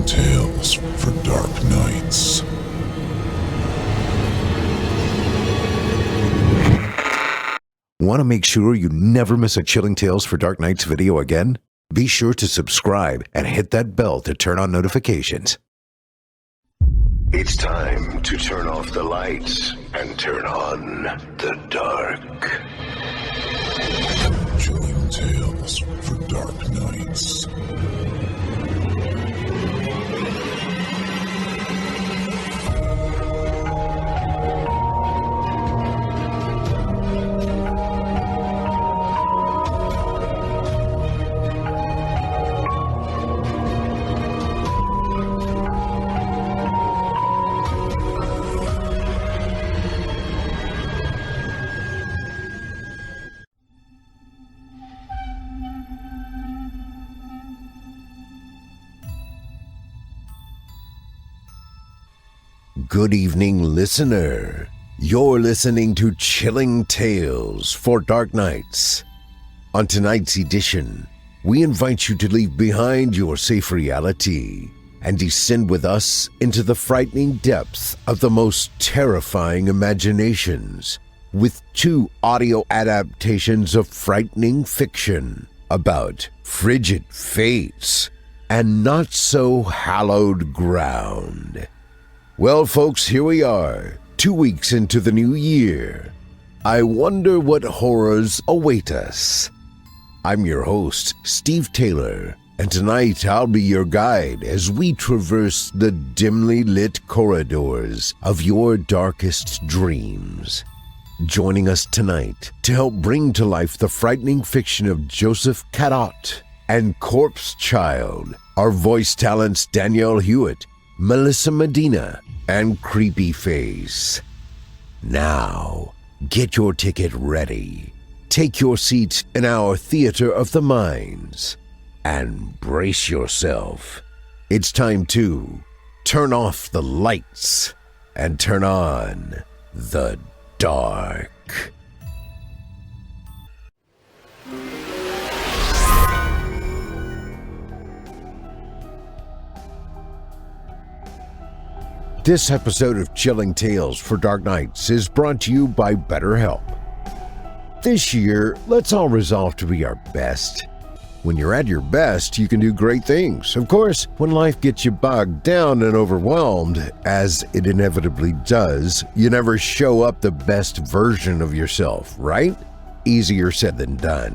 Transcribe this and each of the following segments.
Chilling tales for dark nights. Want to make sure you never miss a Chilling Tales for Dark Nights video again? Be sure to subscribe and hit that bell to turn on notifications. It's time to turn off the lights and turn on the dark. Chilling tales for dark nights. Good evening, listener. You're listening to Chilling Tales for Dark Nights. On tonight's edition, we invite you to leave behind your safe reality and descend with us into the frightening depths of the most terrifying imaginations with 2 audio adaptations of frightening fiction about frigid fates and not so hallowed ground. Well, folks, here we are, 2 weeks into the new year. I wonder what horrors await us. I'm your host, Steve Taylor, and tonight I'll be your guide as we traverse the dimly lit corridors of your darkest dreams. Joining us tonight to help bring to life the frightening fiction of Joseph Cadotte and Corpse Child are voice talents Danielle Hewitt, Melissa Medina, and Creepyface. Now, get your ticket ready, take your seat in our theater of the minds, and brace yourself. It's time to turn off the lights and turn on the dark. This episode of Chilling Tales for Dark Nights is brought to you by BetterHelp. This year, let's all resolve to be our best. When you're at your best, you can do great things. Of course, when life gets you bogged down and overwhelmed, as it inevitably does, you never show up the best version of yourself, right? Easier said than done.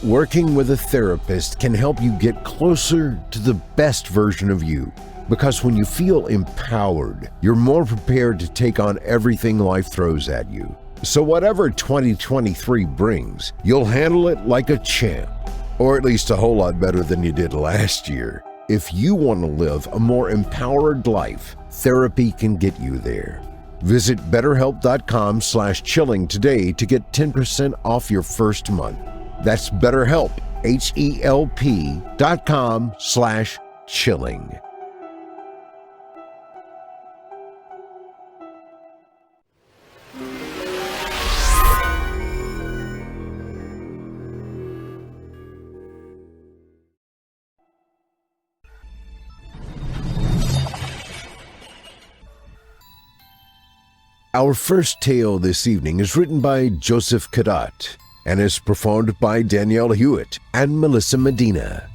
Working with a therapist can help you get closer to the best version of you. Because when you feel empowered, you're more prepared to take on everything life throws at you. So whatever 2023 brings, you'll handle it like a champ. Or at least a whole lot better than you did last year. If you want to live a more empowered life, therapy can get you there. Visit BetterHelp.com /chilling today to get 10% off your first month. That's BetterHelp, HELP.com /chilling. Our first tale this evening is written by Joseph Cadotte and is performed by Danielle Hewitt and Melissa Medina.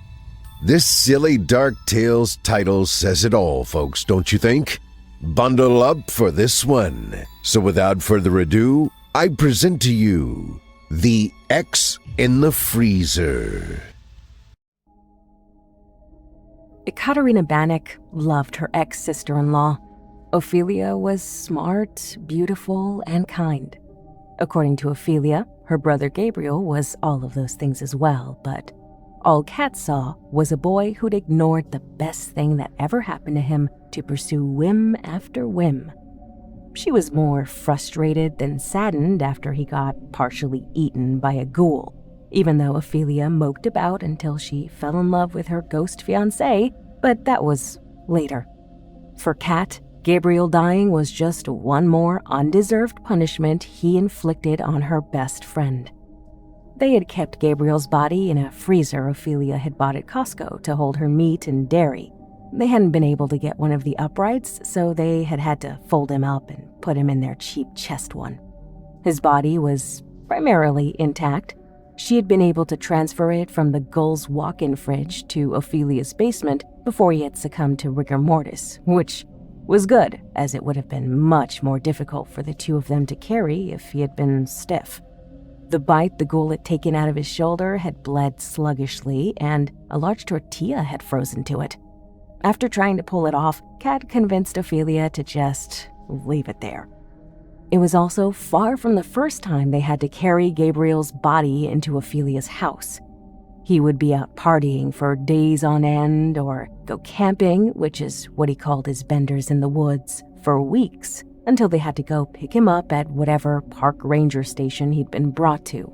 This silly dark tale's title says it all, folks, don't you think? Bundle up for this one. So without further ado, I present to you The X in the Freezer. Ekaterina Bannock loved her ex-sister-in-law. Ophelia was smart, beautiful, and kind. According to Ophelia, her brother Gabriel was all of those things as well, but all Kat saw was a boy who'd ignored the best thing that ever happened to him to pursue whim after whim. She was more frustrated than saddened after he got partially eaten by a ghoul, even though Ophelia moped about until she fell in love with her ghost fiancé, but that was later. For Kat, Gabriel dying was just one more undeserved punishment he inflicted on her best friend. They had kept Gabriel's body in a freezer Ophelia had bought at Costco to hold her meat and dairy. They hadn't been able to get one of the uprights, so they had to fold him up and put him in their cheap chest one. His body was primarily intact. She had been able to transfer it from the Gull's walk-in fridge to Ophelia's basement before he had succumbed to rigor mortis, which was good, as it would have been much more difficult for the two of them to carry if he had been stiff. The bite the Gull had taken out of his shoulder had bled sluggishly, and a large tortilla had frozen to it. After trying to pull it off, Kat convinced Ophelia to just leave it there. It was also far from the first time they had to carry Gabriel's body into Ophelia's house. He would be out partying for days on end, or go camping, which is what he called his benders in the woods, for weeks, until they had to go pick him up at whatever park ranger station he'd been brought to.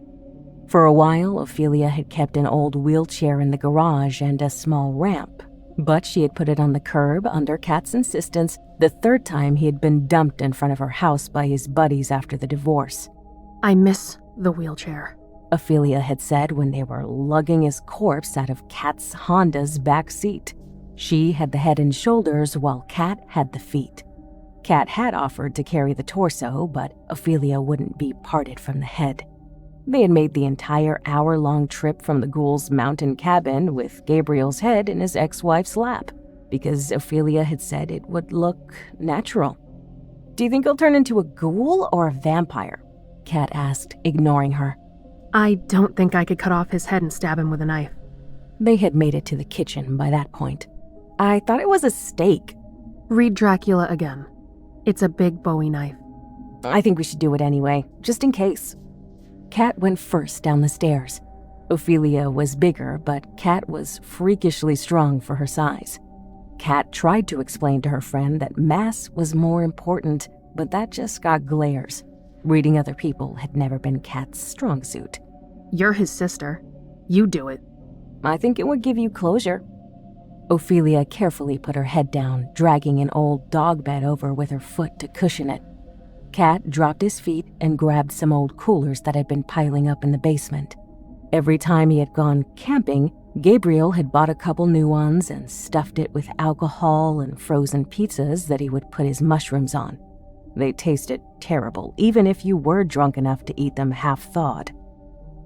For a while, Ophelia had kept an old wheelchair in the garage and a small ramp, but she had put it on the curb under Kat's insistence the third time he had been dumped in front of her house by his buddies after the divorce. I miss the wheelchair, Ophelia had said when they were lugging his corpse out of Kat's Honda's back seat. She had the head and shoulders while Kat had the feet. Kat had offered to carry the torso, but Ophelia wouldn't be parted from the head. They had made the entire hour-long trip from the Ghoul's mountain cabin with Gabriel's head in his ex-wife's lap, because Ophelia had said it would look natural. "Do you think he'll turn into a ghoul or a vampire?" Kat asked, ignoring her. I don't think I could cut off his head and stab him with a knife. They had made it to the kitchen by that point. "I thought it was a steak." Read Dracula again. It's a big Bowie knife. "I think we should do it anyway, just in case." Kat went first down the stairs. Ophelia was bigger, but Kat was freakishly strong for her size. Kat tried to explain to her friend that mass was more important, but that just got glares. Reading other people had never been Kat's strong suit. You're his sister. You do it. "I think it would give you closure." Ophelia carefully put her head down, dragging an old dog bed over with her foot to cushion it. Kat dropped his feet and grabbed some old coolers that had been piling up in the basement. Every time he had gone camping, Gabriel had bought a couple new ones and stuffed it with alcohol and frozen pizzas that he would put his mushrooms on. They tasted terrible, even if you were drunk enough to eat them half-thawed.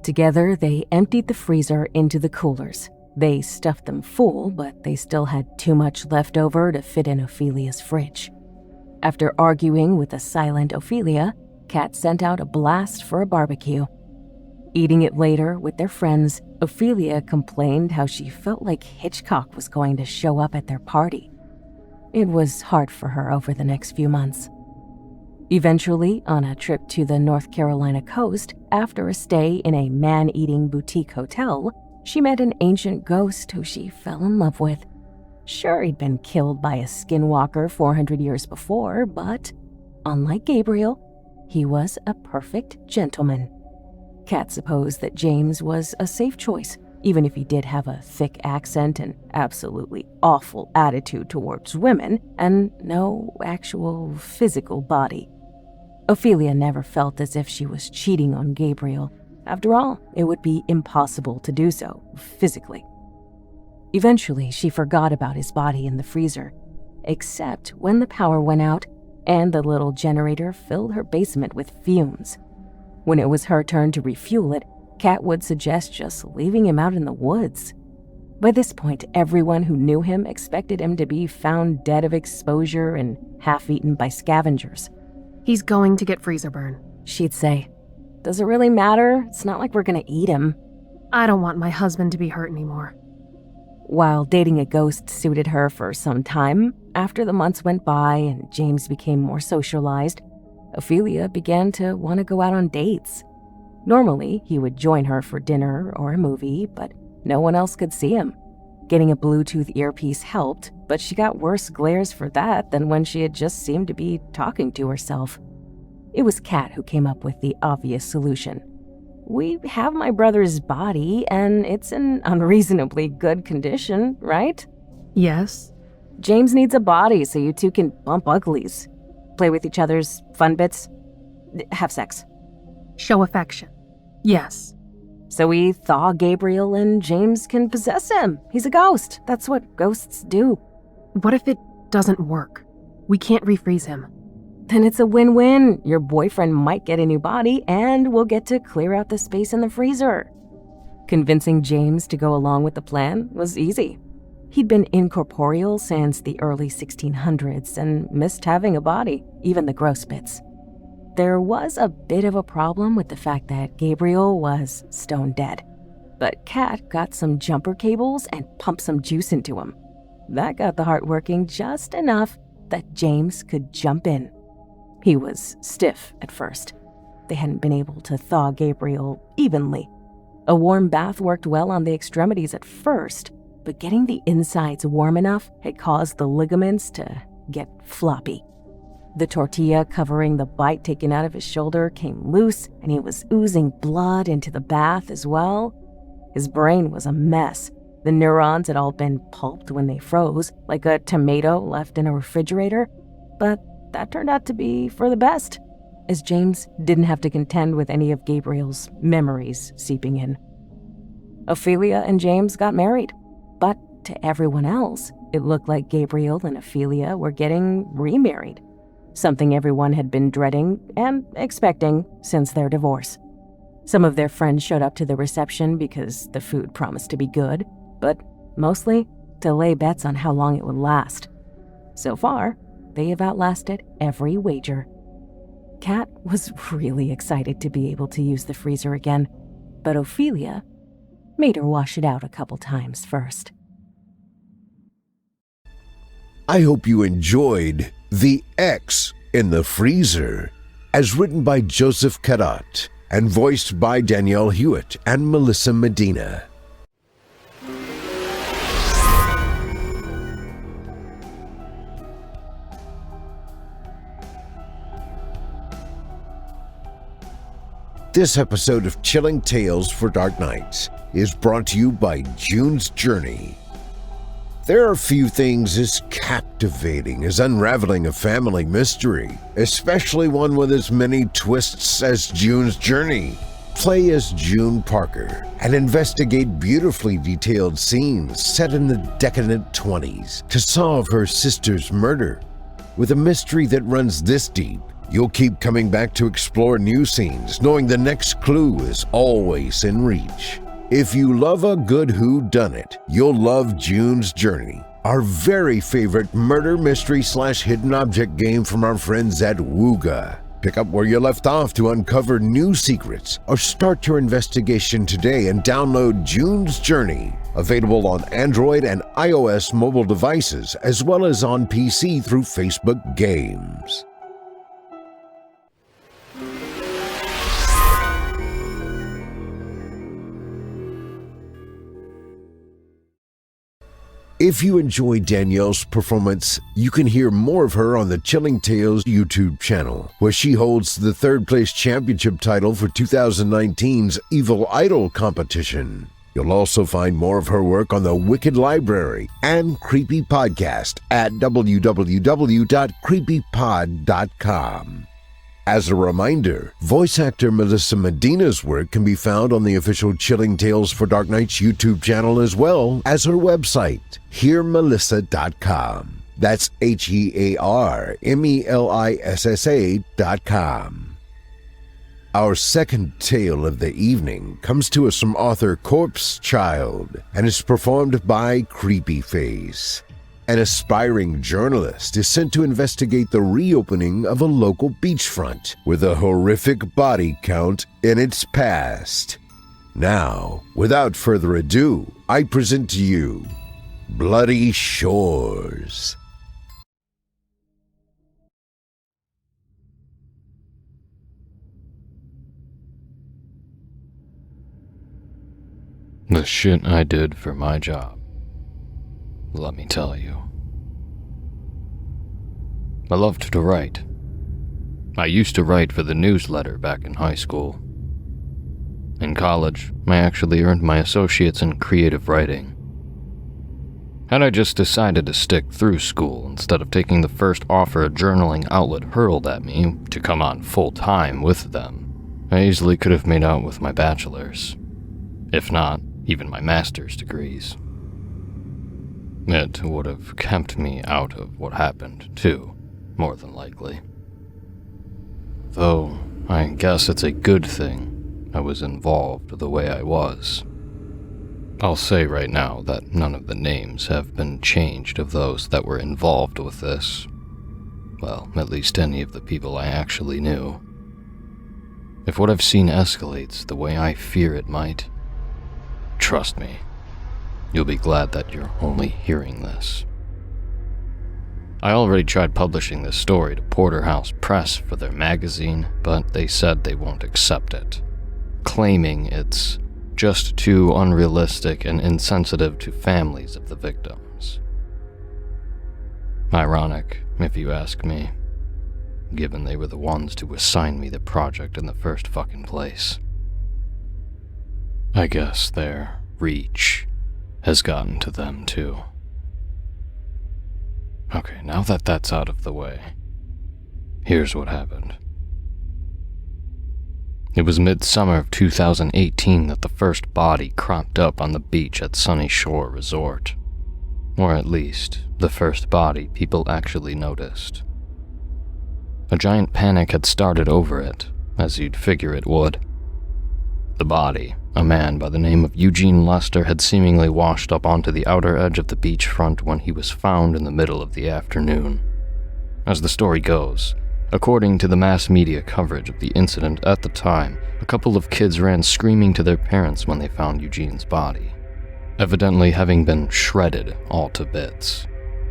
Together, they emptied the freezer into the coolers. They stuffed them full, but they still had too much left over to fit in Ophelia's fridge. After arguing with a silent Ophelia, Kat sent out a blast for a barbecue. Eating it later with their friends, Ophelia complained how she felt like Hitchcock was going to show up at their party. It was hard for her over the next few months. Eventually, on a trip to the North Carolina coast, after a stay in a man-eating boutique hotel, she met an ancient ghost who she fell in love with. Sure, he'd been killed by a skinwalker 400 years before, but unlike Gabriel, he was a perfect gentleman. Kat supposed that James was a safe choice, even if he did have a thick accent and absolutely awful attitude towards women, and no actual physical body. Ophelia never felt as if she was cheating on Gabriel. After all, it would be impossible to do so, physically. Eventually, she forgot about his body in the freezer, except when the power went out and the little generator filled her basement with fumes. When it was her turn to refuel it, Kat would suggest just leaving him out in the woods. By this point, everyone who knew him expected him to be found dead of exposure and half-eaten by scavengers. He's going to get freezer burn, She'd say, "Does it really matter? It's not like we're gonna eat him." I don't want my husband to be hurt anymore. While dating a ghost suited her for some time, after the months went by and James became more socialized, Ophelia began to want to go out on dates. Normally, he would join her for dinner or a movie, but no one else could see him. Getting a Bluetooth earpiece helped, but she got worse glares for that than when she had just seemed to be talking to herself. It was Kat who came up with the obvious solution. "We have my brother's body, and it's in unreasonably good condition, right? Yes? James needs a body so you two can bump uglies, play with each other's fun bits, have sex. Show affection. Yes. So we thaw Gabriel and James can possess him. He's a ghost. That's what ghosts do." What if it doesn't work? We can't refreeze him. Then it's a win-win. Your boyfriend might get a new body, and we'll get to clear out the space in the freezer. Convincing James to go along with the plan was easy. He'd been incorporeal since the early 1600s and missed having a body, even the gross bits. There was a bit of a problem with the fact that Gabriel was stone dead, but Kat got some jumper cables and pumped some juice into him. That got the heart working just enough that James could jump in. He was stiff at first. They hadn't been able to thaw Gabriel evenly. A warm bath worked well on the extremities at first, but getting the insides warm enough had caused the ligaments to get floppy. The tortilla covering the bite taken out of his shoulder came loose, and he was oozing blood into the bath as well. His brain was a mess. The neurons had all been pulped when they froze, like a tomato left in a refrigerator, but that turned out to be for the best, as James didn't have to contend with any of Gabriel's memories seeping in. Ophelia and James got married, but to everyone else, it looked like Gabriel and Ophelia were getting remarried, something everyone had been dreading and expecting since their divorce. Some of their friends showed up to the reception because the food promised to be good, but mostly to lay bets on how long it would last. So far, they have outlasted every wager. Kat was really excited to be able to use the freezer again, but Ophelia made her wash it out a couple times first. I hope you enjoyed The X in the Freezer, as written by Joseph Cadotte and voiced by Danielle Hewitt and Melissa Medina. This episode of Chilling Tales for Dark Nights is brought to you by June's Journey. There are few things as captivating as unraveling a family mystery, especially one with as many twists as June's Journey. Play as June Parker and investigate beautifully detailed scenes set in the decadent 20s to solve her sister's murder. With a mystery that runs this deep, you'll keep coming back to explore new scenes, knowing the next clue is always in reach. If you love a good whodunit, you'll love June's Journey, our very favorite murder mystery/hidden object game from our friends at Wooga. Pick up where you left off to uncover new secrets, or start your investigation today and download June's Journey, available on Android and iOS mobile devices, as well as on PC through Facebook Games. If you enjoyed Danielle's performance, you can hear more of her on the Chilling Tales YouTube channel, where she holds the third place championship title for 2019's Evil Idol competition. You'll also find more of her work on the Wicked Library and Creepy Podcast at www.creepypod.com. As a reminder, voice actor Melissa Medina's work can be found on the official Chilling Tales for Dark Nights YouTube channel, as well as her website, hearmelissa.com. That's HEARMELISSA.com. Our second tale of the evening comes to us from author Corpse Child and is performed by Creepyface. An aspiring journalist is sent to investigate the reopening of a local beachfront with a horrific body count in its past. Now, without further ado, I present to you Bloody Shores. The shit I did for my job. Let me tell you. I loved to write. I used to write for the newsletter back in high school. In college, I actually earned my associates in creative writing. Had I just decided to stick through school instead of taking the first offer a journaling outlet hurled at me to come on full-time with them, I easily could have made out with my bachelor's, if not even my master's degrees. It would have kept me out of what happened, too, more than likely. Though, I guess it's a good thing I was involved the way I was. I'll say right now that none of the names have been changed of those that were involved with this. Well, at least any of the people I actually knew. If what I've seen escalates the way I fear it might, trust me, you'll be glad that you're only hearing this. I already tried publishing this story to Porterhouse Press for their magazine, but they said they won't accept it, claiming it's just too unrealistic and insensitive to families of the victims. Ironic, if you ask me, given they were the ones to assign me the project in the first fucking place. I guess their reach has gotten to them too. Okay, now that that's out of the way, here's what happened. It was midsummer of 2018 that the first body cropped up on the beach at Sunny Shore Resort. Or at least, the first body people actually noticed. A giant panic had started over it, as you'd figure it would. The body, a man by the name of Eugene Lester, had seemingly washed up onto the outer edge of the beachfront when he was found in the middle of the afternoon. As the story goes, according to the mass media coverage of the incident at the time, a couple of kids ran screaming to their parents when they found Eugene's body, evidently having been shredded all to bits,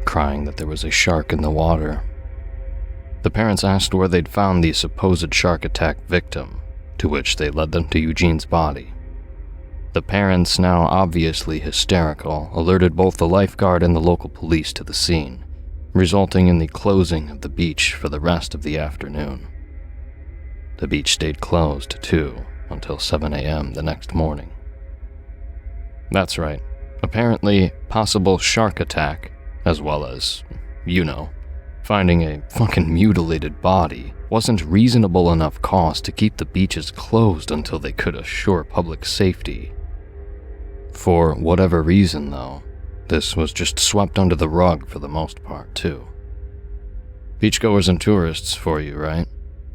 crying that there was a shark in the water. The parents asked where they'd found the supposed shark attack victim, to which they led them to Eugene's body. The parents, now obviously hysterical, alerted both the lifeguard and the local police to the scene, resulting in the closing of the beach for the rest of the afternoon. The beach stayed closed, too, until 7 a.m. the next morning. That's right. Apparently, possible shark attack, as well as, finding a fucking mutilated body, wasn't reasonable enough cause to keep the beaches closed until they could assure public safety. For whatever reason, though, this was just swept under the rug for the most part, too. Beachgoers and tourists for you, right?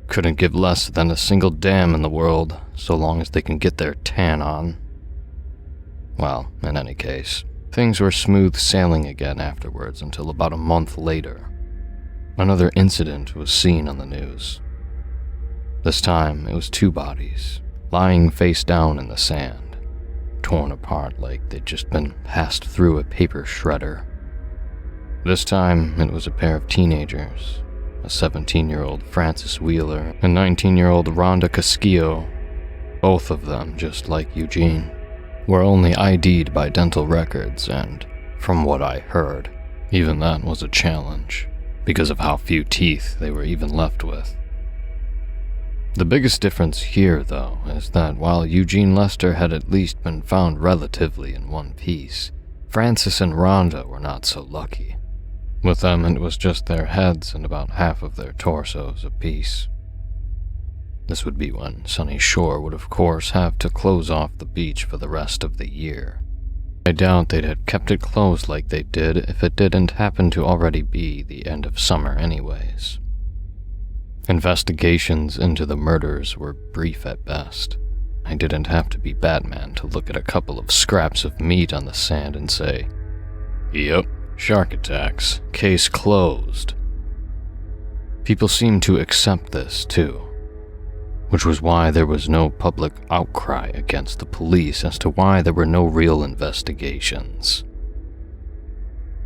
Couldn't give less than a single damn in the world, so long as they can get their tan on. Well, in any case, things were smooth sailing again afterwards until about a month later. Another incident was seen on the news. This time, it was 2 bodies, lying face down in the sand, torn apart like they'd just been passed through a paper shredder. This time, it was a pair of teenagers, a 17-year-old Frances Wheeler and 19-year-old Rhonda Casquillo. Both of them, just like Eugene, were only ID'd by dental records, and, from what I heard, even that was a challenge, because of how few teeth they were even left with. The biggest difference here, though, is that while Eugene Lester had at least been found relatively in one piece, Frances and Rhonda were not so lucky. With them, it was just their heads and about half of their torsos apiece. This would be when Sunny Shore would of course have to close off the beach for the rest of the year. I doubt they'd have kept it closed like they did if it didn't happen to already be the end of summer anyways. Investigations into the murders were brief at best. I didn't have to be Batman to look at a couple of scraps of meat on the sand and say, "Yep, shark attacks, case closed." People seemed to accept this too, which was why there was no public outcry against the police as to why there were no real investigations.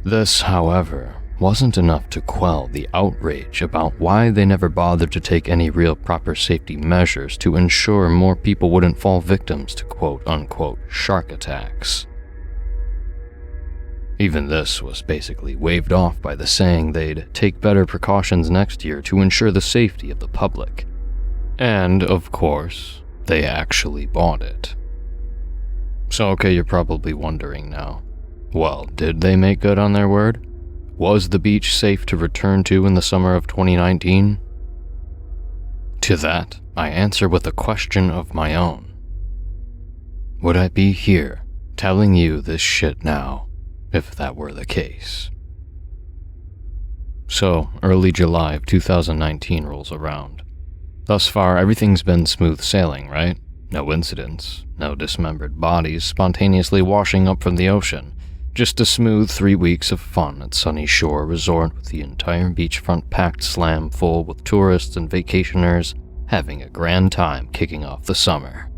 This, however, wasn't enough to quell the outrage about why they never bothered to take any real proper safety measures to ensure more people wouldn't fall victims to quote-unquote shark attacks. Even this was basically waved off by the saying they'd take better precautions next year to ensure the safety of the public. And, of course, they actually bought it. So okay, you're probably wondering now, well, did they make good on their word? Was the beach safe to return to in the summer of 2019? To that, I answer with a question of my own. Would I be here, telling you this shit now, if that were the case. So, early July of 2019 rolls around. Thus far, everything's been smooth sailing, right? No incidents, no dismembered bodies spontaneously washing up from the ocean. Just a smooth 3 weeks of fun at Sunny Shore Resort with the entire beachfront packed slam full with tourists and vacationers having a grand time kicking off the summer.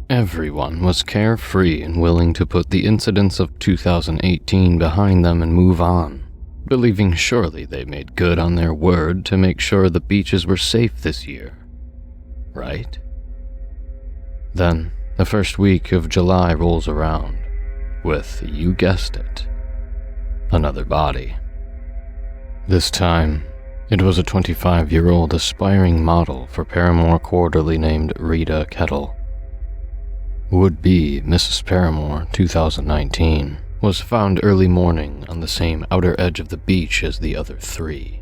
Everyone was carefree and willing to put the incidents of 2018 behind them and move on, believing surely they made good on their word to make sure the beaches were safe this year. Right? Then, the first week of July rolls around, with, you guessed it, another body. This time, it was a 25-year-old aspiring model for Paramore Quarterly named Rita Kettle. Would-be Mrs. Paramore 2019 was found early morning on the same outer edge of the beach as the other three,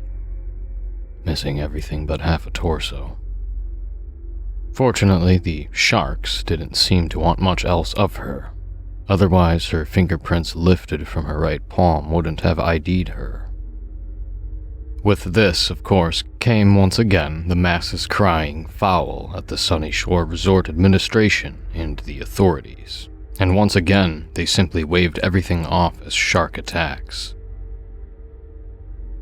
missing everything but half a torso. Fortunately, the sharks didn't seem to want much else of her. Otherwise, her fingerprints lifted from her right palm wouldn't have ID'd her. With this, of course, came once again the masses crying foul at the Sunny Shore Resort administration and the authorities. And once again, they simply waved everything off as shark attacks.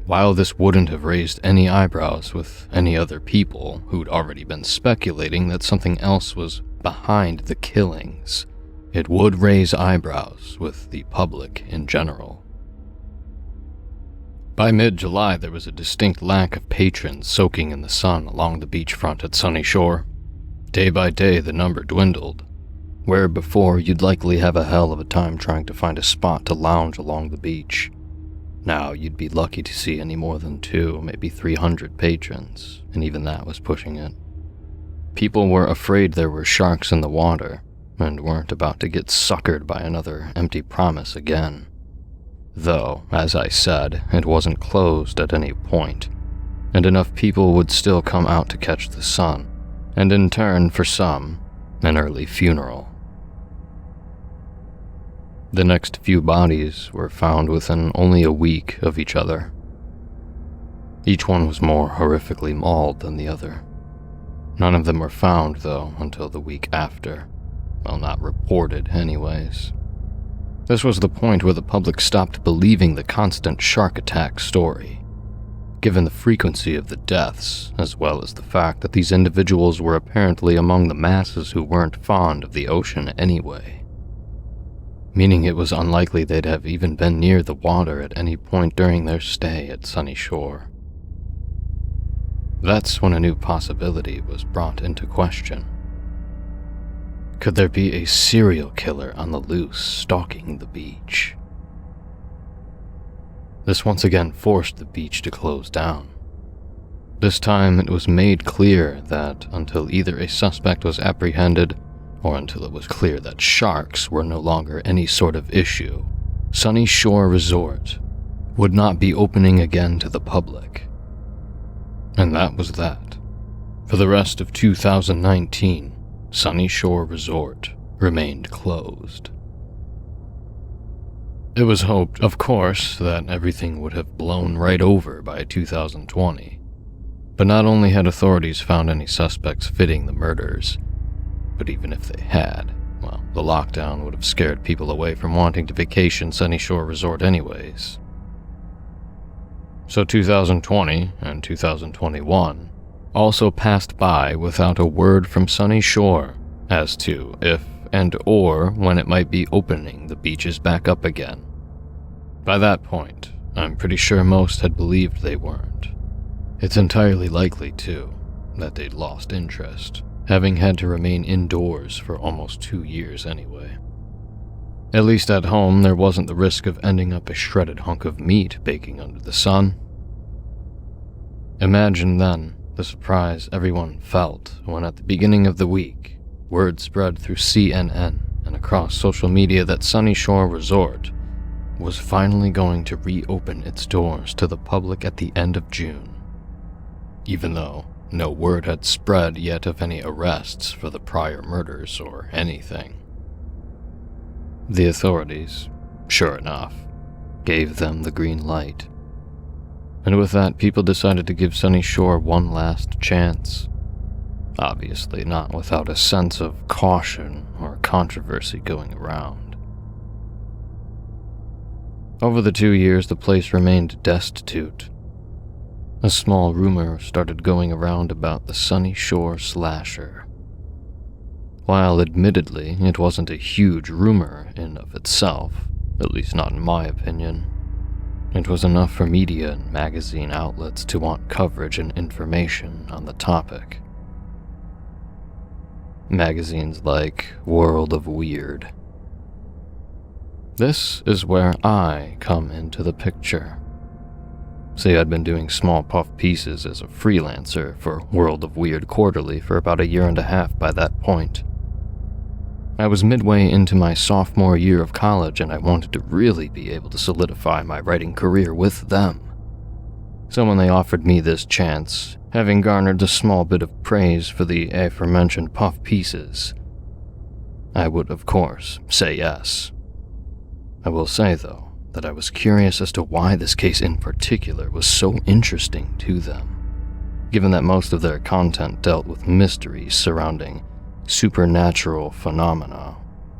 While this wouldn't have raised any eyebrows with any other people who'd already been speculating that something else was behind the killings, it would raise eyebrows with the public in general. By mid-July, there was a distinct lack of patrons soaking in the sun along the beachfront at Sunny Shore. Day by day, the number dwindled. Where before you'd likely have a hell of a time trying to find a spot to lounge along the beach, now you'd be lucky to see any more than 2, maybe 300 patrons, and even that was pushing it. People were afraid there were sharks in the water, and weren't about to get suckered by another empty promise again. Though, as I said, it wasn't closed at any point, and enough people would still come out to catch the sun, and in turn, for some, an early funeral. The next few bodies were found within only a week of each other. Each one was more horrifically mauled than the other. None of them were found, though, until the week after. Well, not reported, anyways. This was the point where the public stopped believing the constant shark attack story, given the frequency of the deaths, as well as the fact that these individuals were apparently among the masses who weren't fond of the ocean anyway. Meaning it was unlikely they'd have even been near the water at any point during their stay at Sunny Shore. That's when a new possibility was brought into question. Could there be a serial killer on the loose stalking the beach? This once again forced the beach to close down. This time it was made clear that until either a suspect was apprehended or until it was clear that sharks were no longer any sort of issue, Sunny Shore Resort would not be opening again to the public. And that was that. For the rest of 2019, Sunny Shore Resort remained closed. It was hoped, of course, that everything would have blown right over by 2020. But not only had authorities found any suspects fitting the murders, but even if they had, well, the lockdown would have scared people away from wanting to vacation Sunny Shore Resort anyways. So 2020 and 2021 also passed by without a word from Sunny Shore as to if and or when it might be opening the beaches back up again. By that point, I'm pretty sure most had believed they weren't. It's entirely likely, too, that they'd lost interest, having had to remain indoors for almost 2 years anyway. At least at home, there wasn't the risk of ending up a shredded hunk of meat baking under the sun. Imagine then the surprise everyone felt when at the beginning of the week, word spread through CNN and across social media that Sunny Shore Resort was finally going to reopen its doors to the public at the end of June, even though no word had spread yet of any arrests for the prior murders or anything. The authorities, sure enough, gave them the green light. And with that, people decided to give Sunny Shore one last chance. Obviously not without a sense of caution or controversy going around. Over the 2 years, the place remained destitute. A small rumor started going around about the Sunny Shore slasher. While admittedly it wasn't a huge rumor in of itself, at least not in my opinion, it was enough for media and magazine outlets to want coverage and information on the topic. Magazines like World of Weird. This is where I come into the picture. See, I'd been doing small puff pieces as a freelancer for World of Weird Quarterly for about 1.5 years by that point. I was midway into my sophomore year of college and I wanted to really be able to solidify my writing career with them. So when they offered me this chance, having garnered a small bit of praise for the aforementioned puff pieces, I would, of course, say yes. I will say, though, that I was curious as to why this case in particular was so interesting to them, given that most of their content dealt with mysteries surrounding supernatural phenomena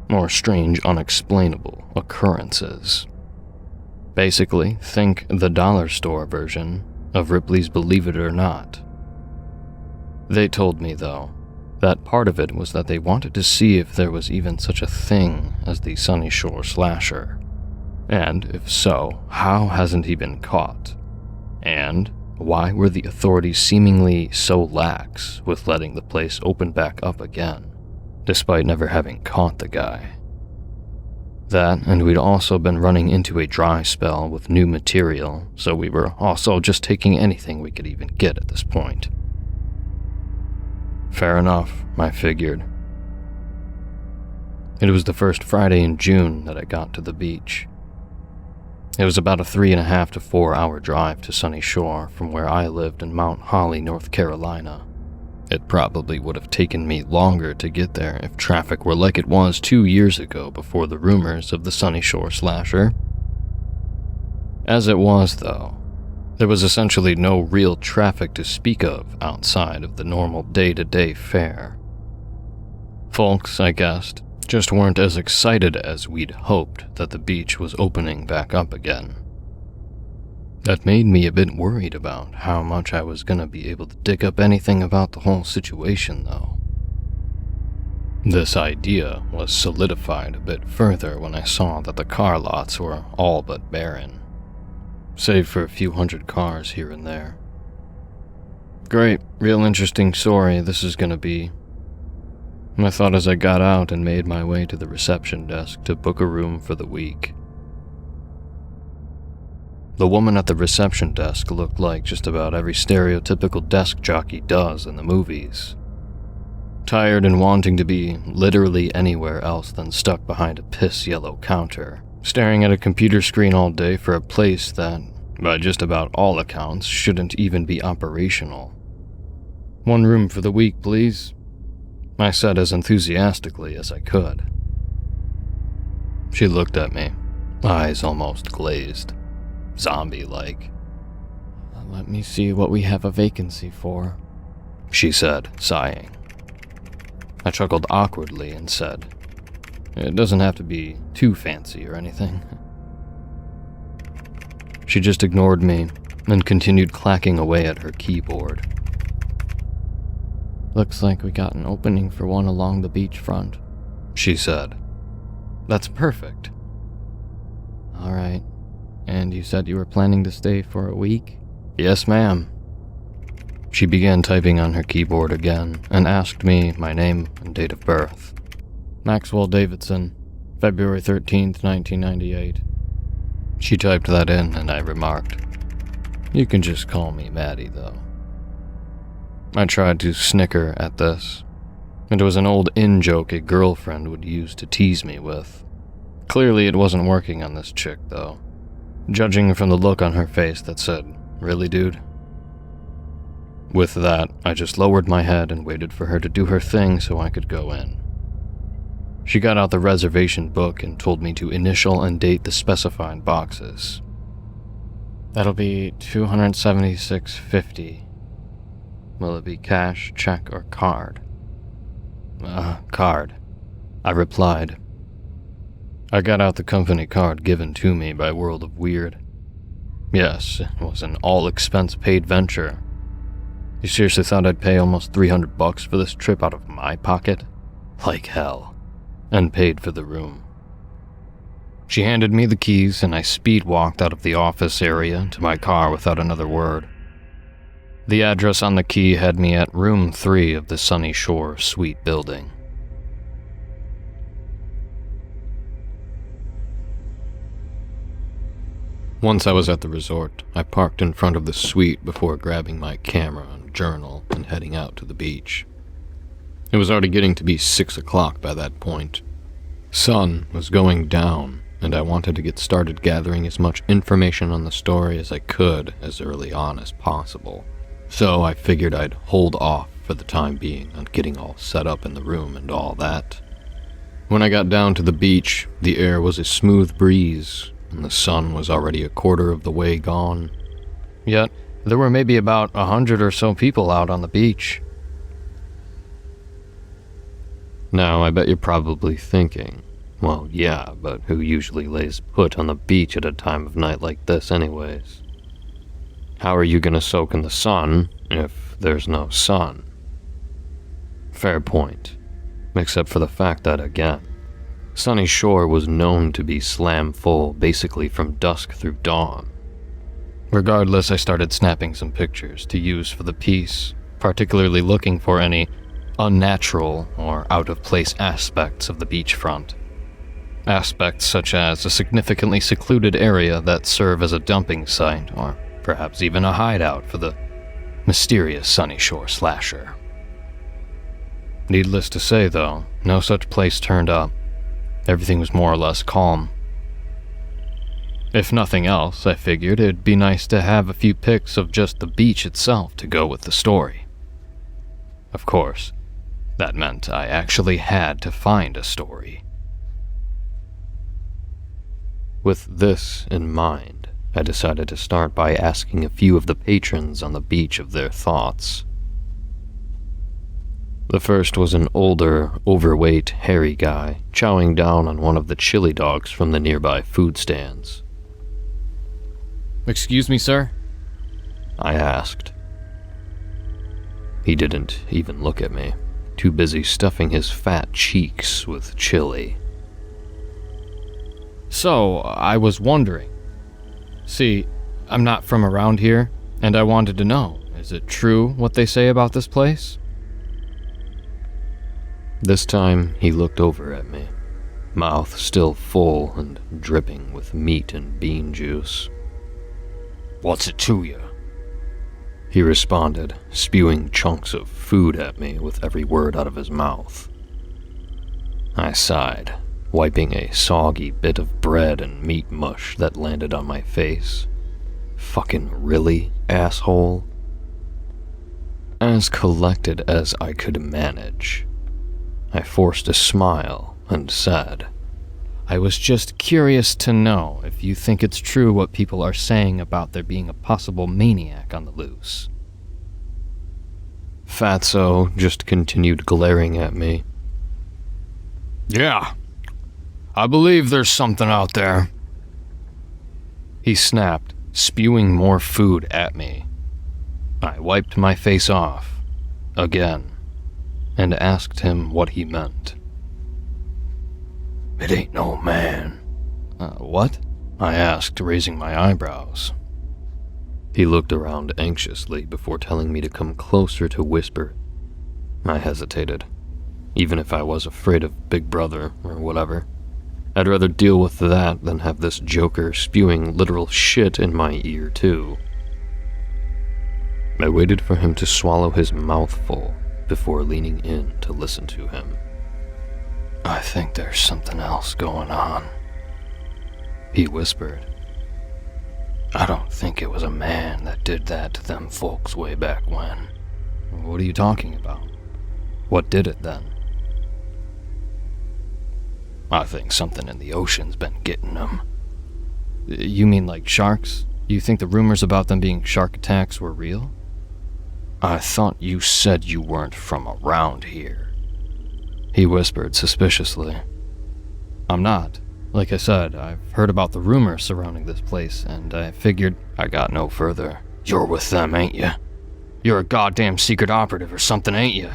or strange unexplainable occurrences. Basically, think the dollar store version of Ripley's Believe It or Not. They told me, though, that part of it was that they wanted to see if there was even such a thing as the Sunny Shore slasher. And if so, how hasn't he been caught? And why were the authorities seemingly so lax with letting the place open back up again, despite never having caught the guy? That, and we'd also been running into a dry spell with new material, so we were also just taking anything we could even get at this point. Fair enough, I figured. It was the first Friday in June that I got to the beach. It was about a 3.5 to 4 hour drive to Sunny Shore from where I lived in Mount Holly, North Carolina. It probably would have taken me longer to get there if traffic were like it was 2 years ago before the rumors of the Sunny Shore slasher. As it was, though, there was essentially no real traffic to speak of outside of the normal day-to-day fare. Folks, I guessed, just weren't as excited as we'd hoped that the beach was opening back up again. That made me a bit worried about how much I was gonna be able to dig up anything about the whole situation, though. This idea was solidified a bit further when I saw that the car lots were all but barren, save for a few hundred cars here and there. Great, real interesting story this is gonna be. I thought as I got out and made my way to the reception desk to book a room for the week. The woman at the reception desk looked like just about every stereotypical desk jockey does in the movies. Tired and wanting to be literally anywhere else than stuck behind a piss-yellow counter, staring at a computer screen all day for a place that, by just about all accounts, shouldn't even be operational. "One room for the week, please," I said as enthusiastically as I could. She looked at me, eyes almost glazed, zombie-like. "Let me see what we have a vacancy for," she said, sighing. I chuckled awkwardly and said, "It doesn't have to be too fancy or anything." She just ignored me and continued clacking away at her keyboard. "Looks like we got an opening for one along the beachfront," she said. "That's perfect." "All right. And you said you were planning to stay for a week?" "Yes, ma'am." She began typing on her keyboard again and asked me my name and date of birth. "Maxwell Davidson, February 13th, 1998. She typed that in and I remarked, "You can just call me Maddie, though." I tried to snicker at this. It was an old in-joke a girlfriend would use to tease me with. Clearly it wasn't working on this chick, though, judging from the look on her face that said, "Really, dude?" With that, I just lowered my head and waited for her to do her thing so I could go in. She got out the reservation book and told me to initial and date the specified boxes. That'll be $276.50. Will it be cash, check, or card? Card, I replied. I got out the company card given to me by World of Weird. Yes, it was an all-expense-paid venture. You seriously thought I'd pay almost $300 for this trip out of my pocket? Like hell. And paid for the room. She handed me the keys and I speed-walked out of the office area to my car without another word. The address on the key had me at room 3 of the Sunny Shore Suite building. Once I was at the resort, I parked in front of the suite before grabbing my camera and journal and heading out to the beach. It was already getting to be 6 o'clock by that point. Sun was going down, and I wanted to get started gathering as much information on the story as I could as early on as possible. So I figured I'd hold off for the time being on getting all set up in the room and all that. When I got down to the beach, the air was a smooth breeze, and the sun was already a quarter of the way gone. Yet, there were maybe about 100 or so people out on the beach. Now, I bet you're probably thinking, well, yeah, but who usually lays put on the beach at a time of night like this anyways? How are you gonna soak in the sun if there's no sun? Fair point, except for the fact that, again, Sunny Shore was known to be slam full basically from dusk through dawn. Regardless, I started snapping some pictures to use for the piece, particularly looking for any unnatural or out-of-place aspects of the beachfront. Aspects such as a significantly secluded area that serve as a dumping site, or perhaps even a hideout for the mysterious Sunny Shore slasher. Needless to say, though, no such place turned up. Everything was more or less calm. If nothing else, I figured it'd be nice to have a few pics of just the beach itself to go with the story. Of course, that meant I actually had to find a story. With this in mind, I decided to start by asking a few of the patrons on the beach of their thoughts. The first was an older, overweight, hairy guy chowing down on one of the chili dogs from the nearby food stands. "Excuse me, sir?" I asked. He didn't even look at me, too busy stuffing his fat cheeks with chili. "So, I was wondering. See, I'm not from around here, and I wanted to know, is it true what they say about this place?" This time, he looked over at me, mouth still full and dripping with meat and bean juice. "What's it to you?" he responded, spewing chunks of food at me with every word out of his mouth. I sighed, wiping a soggy bit of bread and meat mush that landed on my face. Fucking really, asshole? As collected as I could manage, I forced a smile and said, "I was just curious to know if you think it's true what people are saying about there being a possible maniac on the loose." Fatso just continued glaring at me. "Yeah, I believe there's something out there," he snapped, spewing more food at me. I wiped my face off, again, and asked him what he meant. "It ain't no man." What? I asked, raising my eyebrows. He looked around anxiously before telling me to come closer to whisper. I hesitated. Even if I was afraid of Big Brother or whatever, I'd rather deal with that than have this joker spewing literal shit in my ear too. I waited for him to swallow his mouthful before leaning in to listen to him. "I think there's something else going on," he whispered. "I don't think it was a man that did that to them folks way back when." "What are you talking about? What did it then?" I think something in the ocean's been getting them. You mean like sharks? You think the rumors about them being shark attacks were real? I thought you said you weren't from around here. He whispered suspiciously. I'm not. Like I said, I've heard about the rumors surrounding this place, and I figured I got no further. You're with them, ain't you? You're a goddamn secret operative or something, ain't you?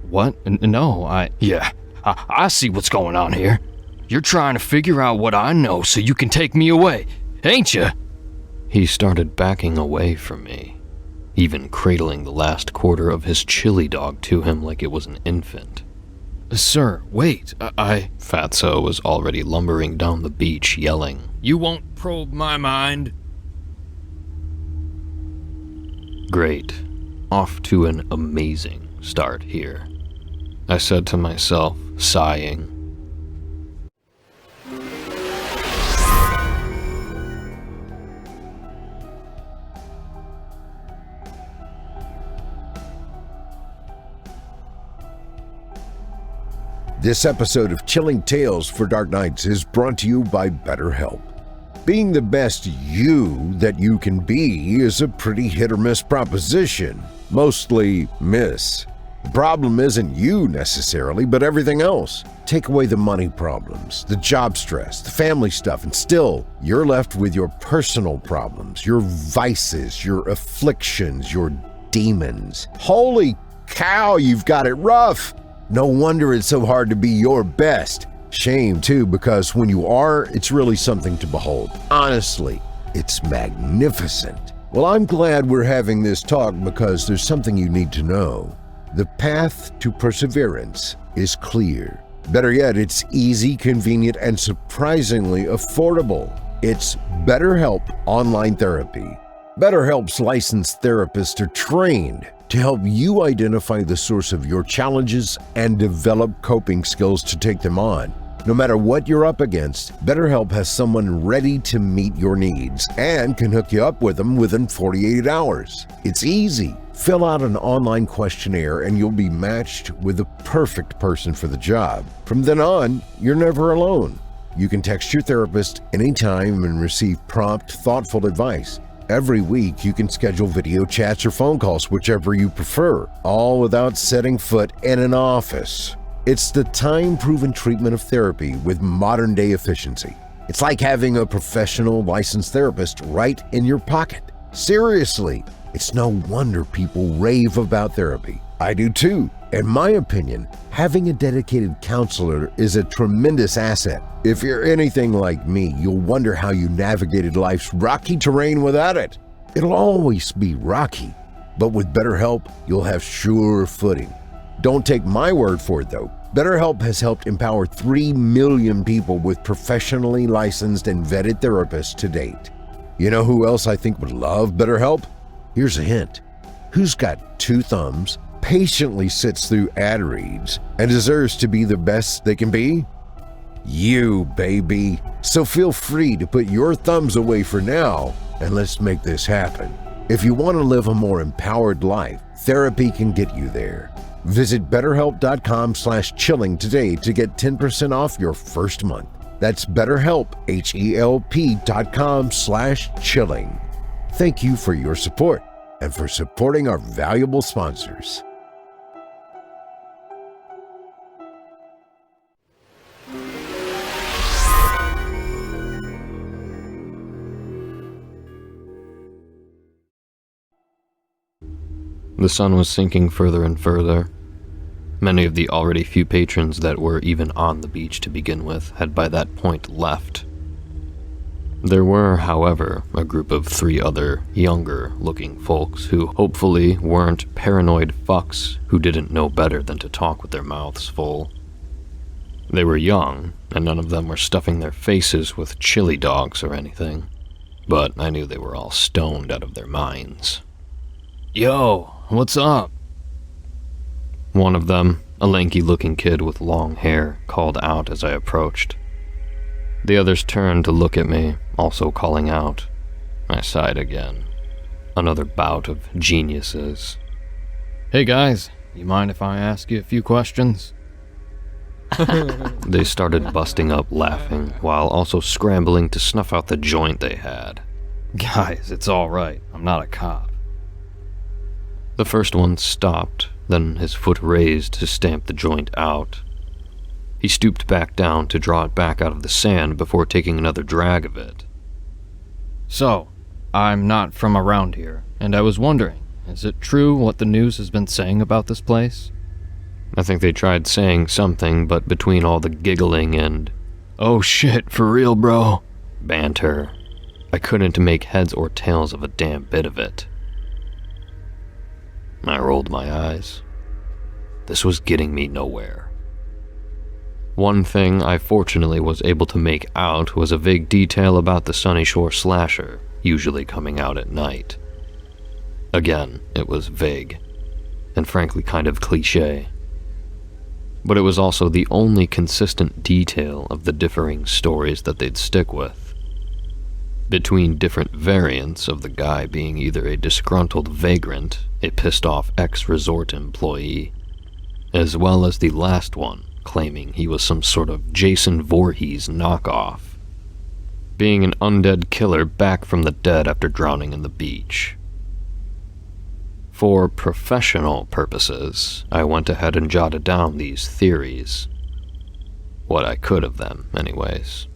What? No, Yeah, I see what's going on here. You're trying to figure out what I know so you can take me away, ain't you? He started backing away from me, even cradling the last quarter of his chili dog to him like it was an infant. Sir, wait, Fatso was already lumbering down the beach, yelling, You won't probe my mind. Great. Off to an amazing start here, I said to myself, sighing. This episode of Chilling Tales for Dark Nights is brought to you by BetterHelp. Being the best you that you can be is a pretty hit or miss proposition. Mostly miss. The problem isn't you necessarily, but everything else. Take away the money problems, the job stress, the family stuff, and still, you're left with your personal problems, your vices, your afflictions, your demons. Holy cow, you've got it rough! No wonder it's so hard to be your best. Shame, too, because when you are, it's really something to behold. Honestly, it's magnificent. Well, I'm glad we're having this talk because there's something you need to know. The path to perseverance is clear. Better yet, it's easy, convenient, and surprisingly affordable. It's BetterHelp Online Therapy. BetterHelp's licensed therapists are trained to help you identify the source of your challenges and develop coping skills to take them on. No matter what you're up against, BetterHelp has someone ready to meet your needs and can hook you up with them within 48 hours. It's easy. Fill out an online questionnaire and you'll be matched with the perfect person for the job. From then on, you're never alone. You can text your therapist anytime and receive prompt, thoughtful advice. Every week, you can schedule video chats or phone calls, whichever you prefer, all without setting foot in an office. It's the time-proven treatment of therapy with modern-day efficiency. It's like having a professional licensed therapist right in your pocket. Seriously, it's no wonder people rave about therapy. I do too. In my opinion, having a dedicated counselor is a tremendous asset. If you're anything like me, you'll wonder how you navigated life's rocky terrain without it. It'll always be rocky, but with BetterHelp, you'll have sure footing. Don't take my word for it, though. BetterHelp has helped empower 3 million people with professionally licensed and vetted therapists to date. You know who else I think would love BetterHelp? Here's a hint. Who's got 2 thumbs, patiently sits through ad reads, and deserves to be the best they can be? You, baby. So feel free to put your thumbs away for now, and let's make this happen. If you want to live a more empowered life, therapy can get you there. Visit BetterHelp.com/chilling today to get 10% off your first month. That's BetterHelp, HELP.com/chilling. Thank you for your support and for supporting our valuable sponsors. The sun was sinking further and further. Many of the already few patrons that were even on the beach to begin with had by that point left. There were, however, a group of 3 other younger-looking folks who hopefully weren't paranoid fucks who didn't know better than to talk with their mouths full. They were young, and none of them were stuffing their faces with chili dogs or anything, but I knew they were all stoned out of their minds. Yo, what's up? One of them, a lanky-looking kid with long hair, called out as I approached. The others turned to look at me, also calling out. I sighed again. Another bout of geniuses. Hey guys, you mind if I ask you a few questions? They started busting up laughing, while also scrambling to snuff out the joint they had. Guys, it's all right. I'm not a cop. The first one stopped, then his foot raised to stamp the joint out. He stooped back down to draw it back out of the sand before taking another drag of it. So, I'm not from around here, and I was wondering, is it true what the news has been saying about this place? I think they tried saying something, but between all the giggling and, "Oh shit, for real, bro," banter, I couldn't make heads or tails of a damn bit of it. I rolled my eyes. This was getting me nowhere. One thing I fortunately was able to make out was a vague detail about the Sunny Shore slasher, usually coming out at night. Again, it was vague, and frankly kind of cliché. But it was also the only consistent detail of the differing stories that they'd stick with. Between different variants of the guy being either a disgruntled vagrant, a pissed-off ex-resort employee, as well as the last one claiming he was some sort of Jason Voorhees knockoff, being an undead killer back from the dead after drowning in the beach. For professional purposes, I went ahead and jotted down these theories. What I could of them, anyways.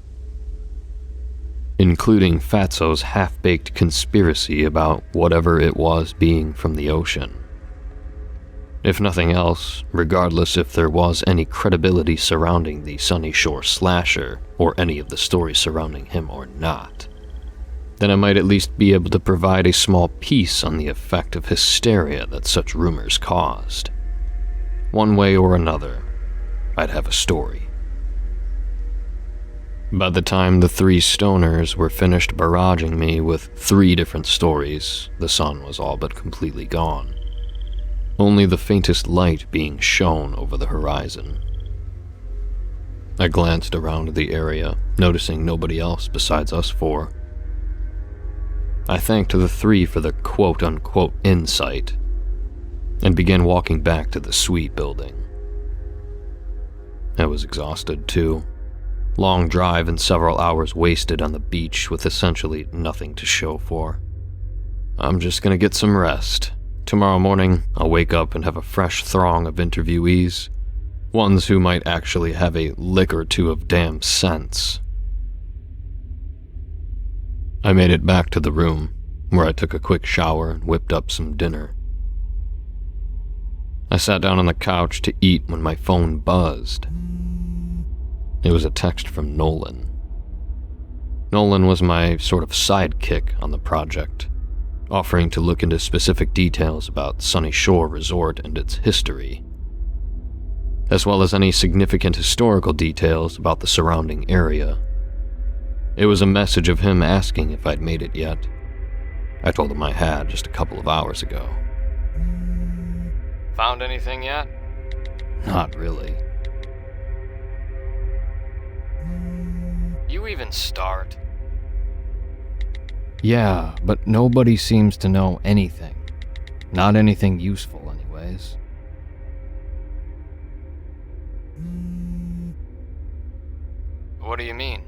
Including Fatso's half-baked conspiracy about whatever it was being from the ocean. If nothing else, regardless if there was any credibility surrounding the Sunny Shore slasher, or any of the stories surrounding him or not, then I might at least be able to provide a small piece on the effect of hysteria that such rumors caused. One way or another, I'd have a story. By the time the three stoners were finished barraging me with 3 different stories, the sun was all but completely gone. Only the faintest light being shown over the horizon. I glanced around the area, noticing nobody else besides us 4. I thanked the 3 for the quote-unquote insight, and began walking back to the suite building. I was exhausted too. Long drive and several hours wasted on the beach with essentially nothing to show for. I'm just gonna get some rest. Tomorrow morning, I'll wake up and have a fresh throng of interviewees, ones who might actually have a lick or two of damn sense. I made it back to the room, where I took a quick shower and whipped up some dinner. I sat down on the couch to eat when my phone buzzed. It was a text from Nolan. Nolan was my sort of sidekick on the project, offering to look into specific details about Sunny Shore Resort and its history, as well as any significant historical details about the surrounding area. It was a message of him asking if I'd made it yet. I told him I had just a couple of hours ago. Found anything yet? Not really. You even start? Yeah, but nobody seems to know anything. Not anything useful, anyways. What do you mean?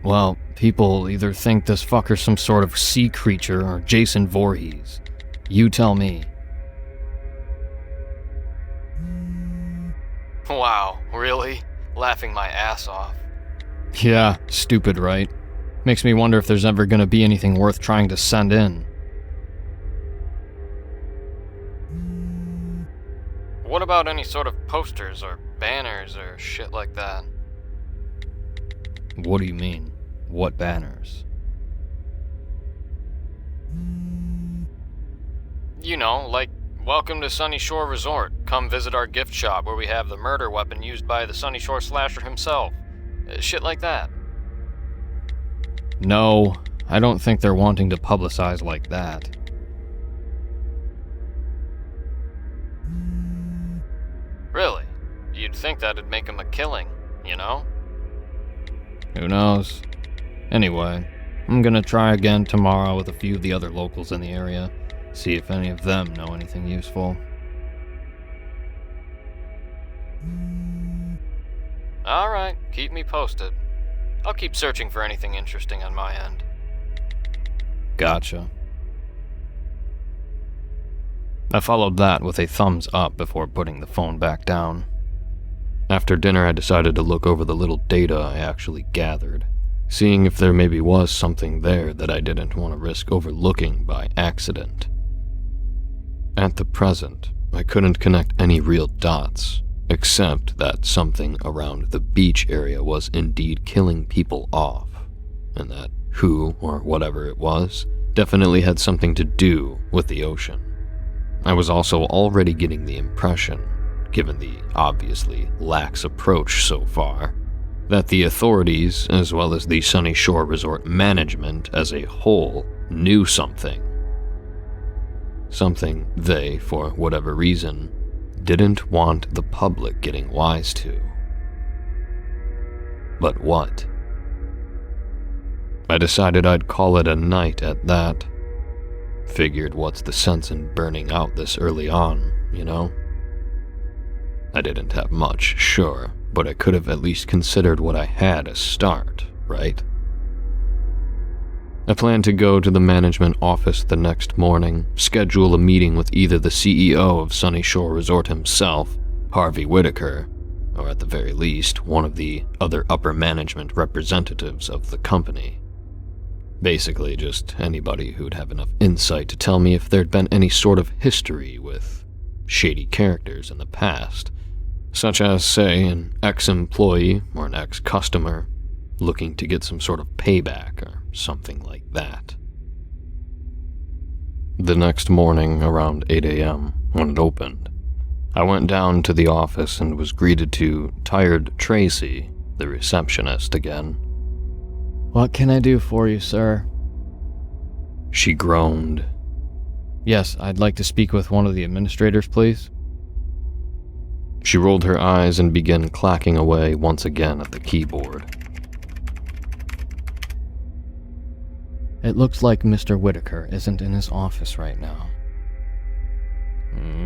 Well, people either think this fucker's some sort of sea creature or Jason Voorhees. You tell me. Wow, really? Laughing my ass off. Yeah, stupid, right? Makes me wonder if there's ever gonna be anything worth trying to send in. What about any sort of posters or banners or shit like that? What do you mean? What banners? You know, like, "Welcome to Sunny Shore Resort. Come visit our gift shop where we have the murder weapon used by the Sunny Shore slasher himself." Shit like that. No, I don't think they're wanting to publicize like that. Really? You'd think that'd make him a killing, you know? Who knows? Anyway, I'm gonna try again tomorrow with a few of the other locals in the area, see if any of them know anything useful. Alright, keep me posted. I'll keep searching for anything interesting on my end. Gotcha. I followed that with a thumbs up before putting the phone back down. After dinner, I decided to look over the little data I actually gathered, seeing if there maybe was something there that I didn't want to risk overlooking by accident. At the present, I couldn't connect any real dots, except that something around the beach area was indeed killing people off, and that who, or whatever it was, definitely had something to do with the ocean. I was also already getting the impression, given the obviously lax approach so far, that the authorities, as well as the Sunny Shore Resort management as a whole, knew something. Something they, for whatever reason, didn't want the public getting wise to. But what? I decided I'd call it a night at that. Figured what's the sense in burning out this early on, you know? I didn't have much, sure, but I could have at least considered what I had a start, right? I planned to go to the management office the next morning, schedule a meeting with either the CEO of Sunny Shore Resort himself, Harvey Whitaker, or at the very least, one of the other upper management representatives of the company. Basically, just anybody who'd have enough insight to tell me if there'd been any sort of history with shady characters in the past, such as, say, an ex-employee or an ex-customer looking to get some sort of payback or something like that. The next morning, around 8 a.m., when it opened, I went down to the office and was greeted to tired Tracy, the receptionist, again. "What can I do for you, sir?" She groaned. "Yes, I'd like to speak with one of the administrators, please." She rolled her eyes and began clacking away once again at the keyboard. "It looks like Mr. Whitaker isn't in his office right now.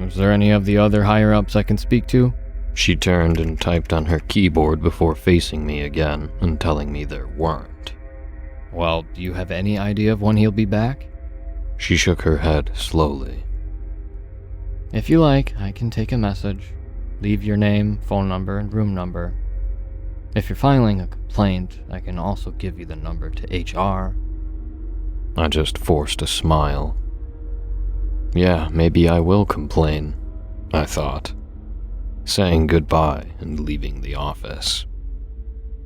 Is there any of the other higher-ups I can speak to?" She turned and typed on her keyboard before facing me again and telling me there weren't. "Well, do you have any idea of when he'll be back?" She shook her head slowly. "If you like, I can take a message. Leave your name, phone number, and room number. If you're filing a complaint, I can also give you the number to HR." I just forced a smile. Yeah, maybe I will complain, I thought, saying goodbye and leaving the office.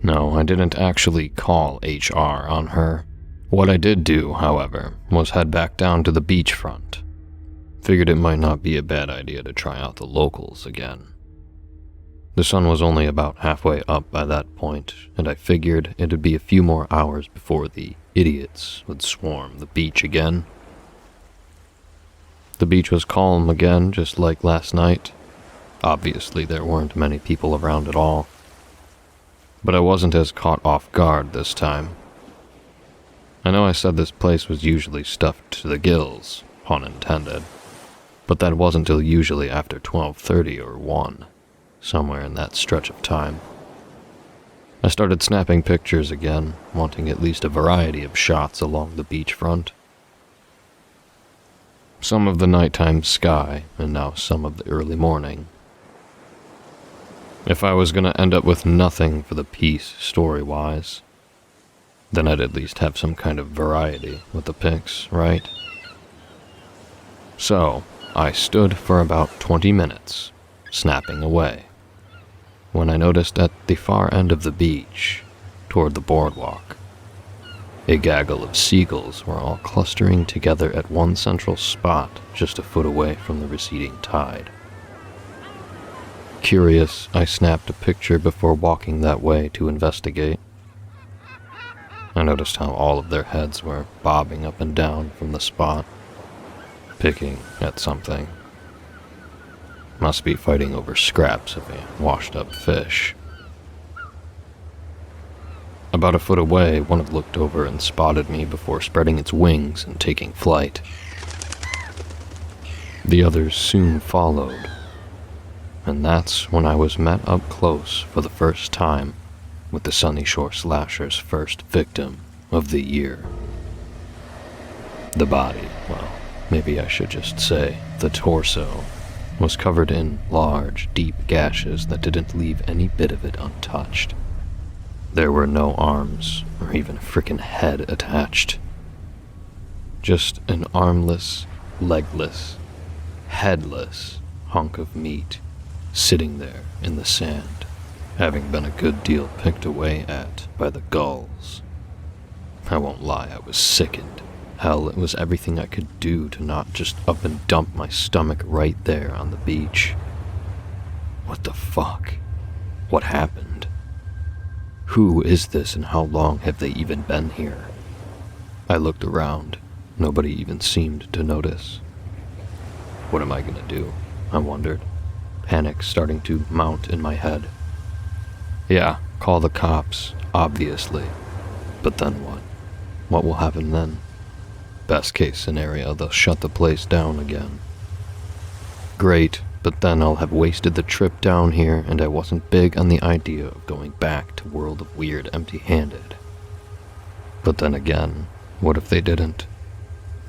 No, I didn't actually call HR on her. What I did do, however, was head back down to the beachfront. Figured it might not be a bad idea to try out the locals again. The sun was only about halfway up by that point, and I figured it'd be a few more hours before the idiots would swarm the beach again. The beach was calm again, just like last night. Obviously, there weren't many people around at all. But I wasn't as caught off guard this time. I know I said this place was usually stuffed to the gills, pun intended, but that wasn't till usually after 12:30 or 1, somewhere in that stretch of time. I started snapping pictures again, wanting at least a variety of shots along the beachfront. Some of the nighttime sky, and now some of the early morning. If I was gonna end up with nothing for the piece, story-wise, then I'd at least have some kind of variety with the pics, right? So, I stood for about 20 minutes, snapping away, when I noticed at the far end of the beach, toward the boardwalk, a gaggle of seagulls were all clustering together at one central spot just a foot away from the receding tide. Curious, I snapped a picture before walking that way to investigate. I noticed how all of their heads were bobbing up and down from the spot, picking at something. Must be fighting over scraps of a washed-up fish. About a foot away, one looked over and spotted me before spreading its wings and taking flight. The others soon followed. And that's when I was met up close for the first time with the Sunny Shore Slasher's first victim of the year. The body, well, maybe I should just say the torso, was covered in large, deep gashes that didn't leave any bit of it untouched. There were no arms or even a frickin' head attached. Just an armless, legless, headless hunk of meat sitting there in the sand, having been a good deal picked away at by the gulls. I won't lie, I was sickened. Hell, it was everything I could do to not just up and dump my stomach right there on the beach. What the fuck? What happened? Who is this and how long have they even been here? I looked around. Nobody even seemed to notice. What am I gonna do? I wondered, panic starting to mount in my head. Yeah, call the cops, obviously. But then what? What will happen then? Best case scenario, they'll shut the place down again. Great, but then I'll have wasted the trip down here, and I wasn't big on the idea of going back to World of Weird empty-handed. But then again, what if they didn't?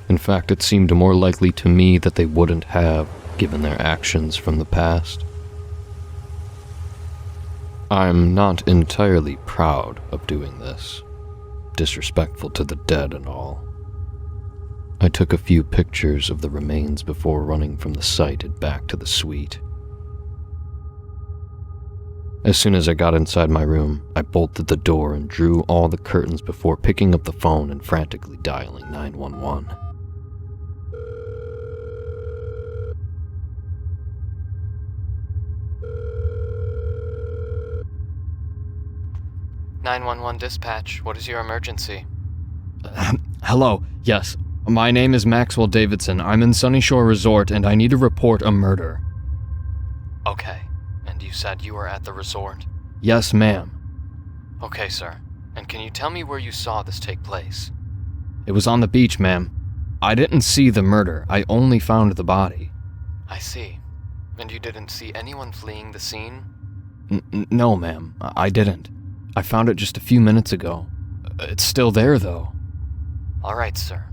In fact, it seemed more likely to me that they wouldn't have, given their actions from the past. I'm not entirely proud of doing this. Disrespectful to the dead and all. I took a few pictures of the remains before running from the site and back to the suite. As soon as I got inside my room, I bolted the door and drew all the curtains before picking up the phone and frantically dialing 911. 911 dispatch, what is your emergency? Hello, yes. My name is Maxwell Davidson. I'm in Sunny Shore Resort and I need to report a murder. Okay, and you said you were at the resort? Yes, ma'am. Okay, sir. And can you tell me where you saw this take place? It was on the beach, ma'am. I didn't see the murder. I only found the body. I see. And you didn't see anyone fleeing the scene? No, ma'am. I didn't. I found it just a few minutes ago. It's still there, though. All right, sir.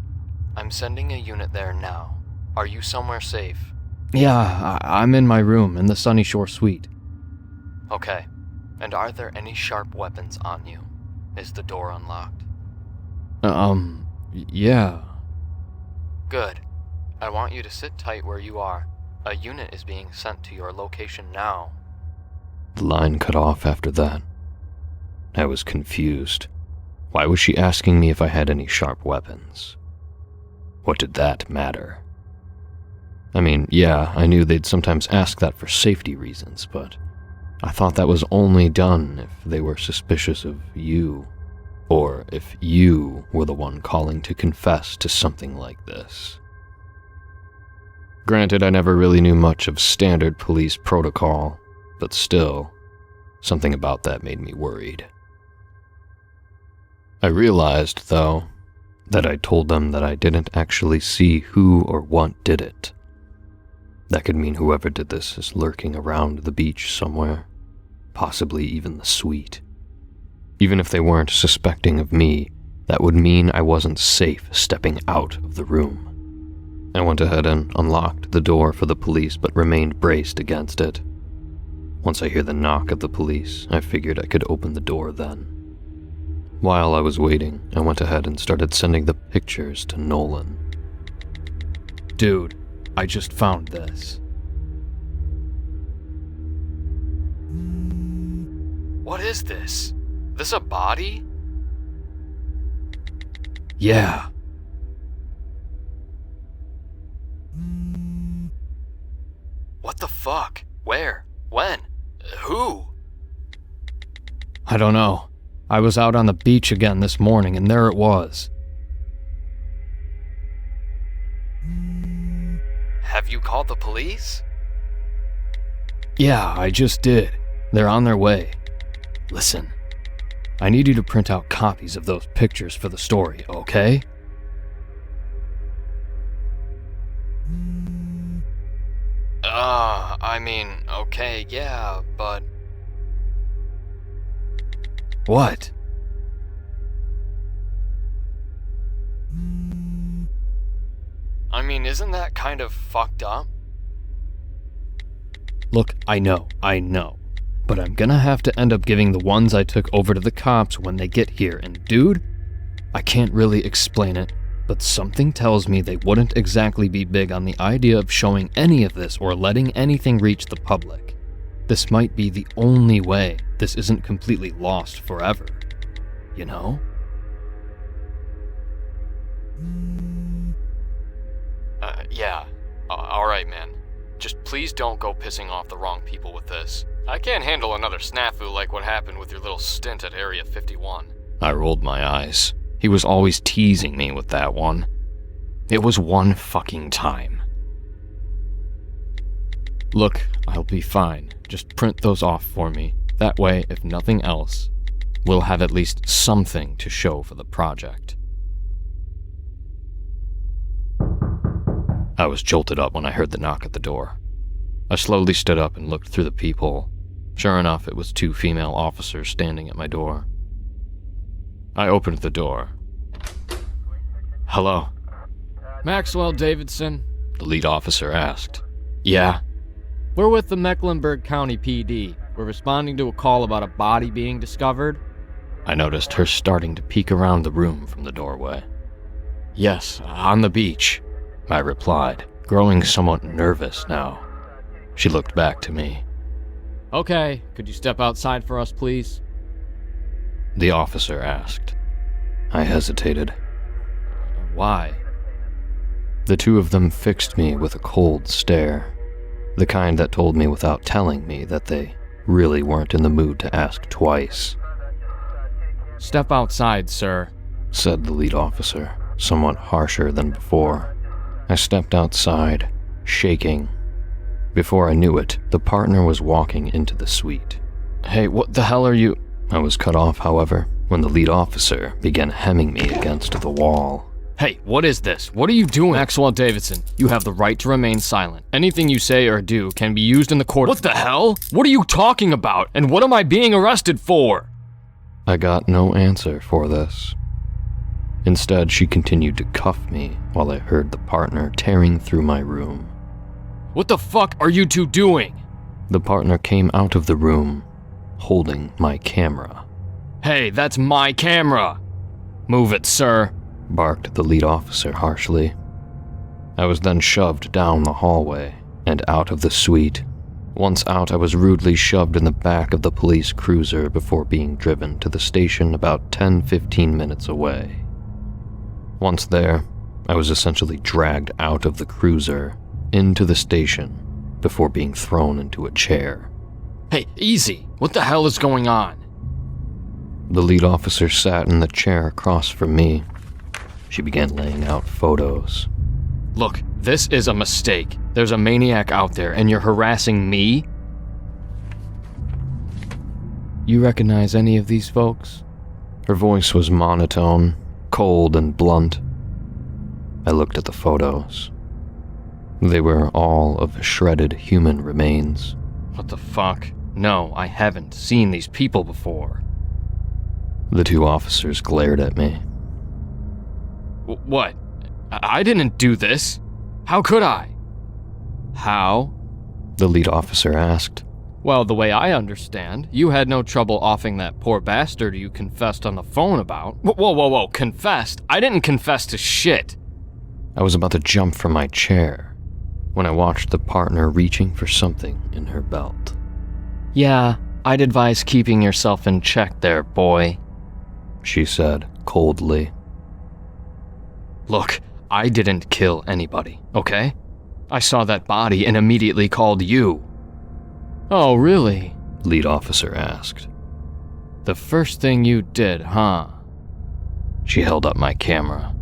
I'm sending a unit there now. Are you somewhere safe? Yeah, I'm in my room in the Sunny Shore suite. Okay. And are there any sharp weapons on you? Is the door unlocked? Yeah. Good. I want you to sit tight where you are. A unit is being sent to your location now. The line cut off after that. I was confused. Why was she asking me if I had any sharp weapons? What did that matter? I mean, yeah, I knew they'd sometimes ask that for safety reasons, but I thought that was only done if they were suspicious of you, or if you were the one calling to confess to something like this. Granted, I never really knew much of standard police protocol, but still, something about that made me worried. I realized, though, that I told them that I didn't actually see who or what did it. That could mean whoever did this is lurking around the beach somewhere, possibly even the suite. Even if they weren't suspecting of me, that would mean I wasn't safe stepping out of the room. I went ahead and unlocked the door for the police, but remained braced against it. Once I hear the knock of the police, I figured I could open the door then. While I was waiting, I went ahead and started sending the pictures to Nolan. Dude, I just found this. What is this? This a body? Yeah. What the fuck? Where? When? Who? I don't know. I was out on the beach again this morning, and there it was. Have you called the police? Yeah, I just did. They're on their way. Listen, I need you to print out copies of those pictures for the story, okay? I mean, okay, yeah, but... What? I mean, isn't that kind of fucked up? Look, I know, but I'm gonna have to end up giving the ones I took over to the cops when they get here, and dude, I can't really explain it, but something tells me they wouldn't exactly be big on the idea of showing any of this or letting anything reach the public. This might be the only way this isn't completely lost forever, you know? Yeah, alright, man. Just please don't go pissing off the wrong people with this. I can't handle another snafu like what happened with your little stint at Area 51. I rolled my eyes. He was always teasing me with that one. It was one fucking time. Look, I'll be fine. Just print those off for me. That way, if nothing else, we'll have at least something to show for the project. I was jolted up when I heard the knock at the door. I slowly stood up and looked through the peephole. Sure enough, it was 2 female officers standing at my door. I opened the door. Hello? Maxwell Davidson, the lead officer asked. Yeah? We're with the Mecklenburg County PD. We're responding to a call about a body being discovered. I noticed her starting to peek around the room from the doorway. Yes, on the beach, I replied, growing somewhat nervous now. She looked back to me. Okay, could you step outside for us, please? The officer asked. I hesitated. Why? The 2 of them fixed me with a cold stare, the kind that told me without telling me that they really weren't in the mood to ask twice. Step outside, sir, said the lead officer, somewhat harsher than before. I stepped outside, shaking. Before I knew it, the partner was walking into the suite. Hey, what the hell are you? I was cut off, however, when the lead officer began hemming me against the wall. Hey, what is this? What are you doing? Maxwell Davidson, you have the right to remain silent. Anything you say or do can be used in the court. What the hell? What are you talking about? And what am I being arrested for? I got no answer for this. Instead, she continued to cuff me while I heard the partner tearing through my room. What the fuck are you 2 doing? The partner came out of the room, holding my camera. Hey, that's my camera! Move it, sir, barked the lead officer harshly. I was then shoved down the hallway and out of the suite. Once out, I was rudely shoved in the back of the police cruiser before being driven to the station about 10-15 minutes away. Once there, I was essentially dragged out of the cruiser into the station before being thrown into a chair. Hey, easy! What the hell is going on? The lead officer sat in the chair across from me. She began laying out photos. Look, this is a mistake. There's a maniac out there and you're harassing me? You recognize any of these folks? Her voice was monotone, cold and blunt. I looked at the photos. They were all of shredded human remains. What the fuck? No, I haven't seen these people before. The 2 officers glared at me. What? I didn't do this. How could I? How? The lead officer asked. Well, the way I understand, you had no trouble offing that poor bastard you confessed on the phone about. Whoa, confessed? I didn't confess to shit. I was about to jump from my chair when I watched the partner reaching for something in her belt. Yeah, I'd advise keeping yourself in check there, boy, she said coldly. Look, I didn't kill anybody, okay? I saw that body and immediately called you. Oh, really? Lead officer asked. The first thing you did, huh? She held up my camera.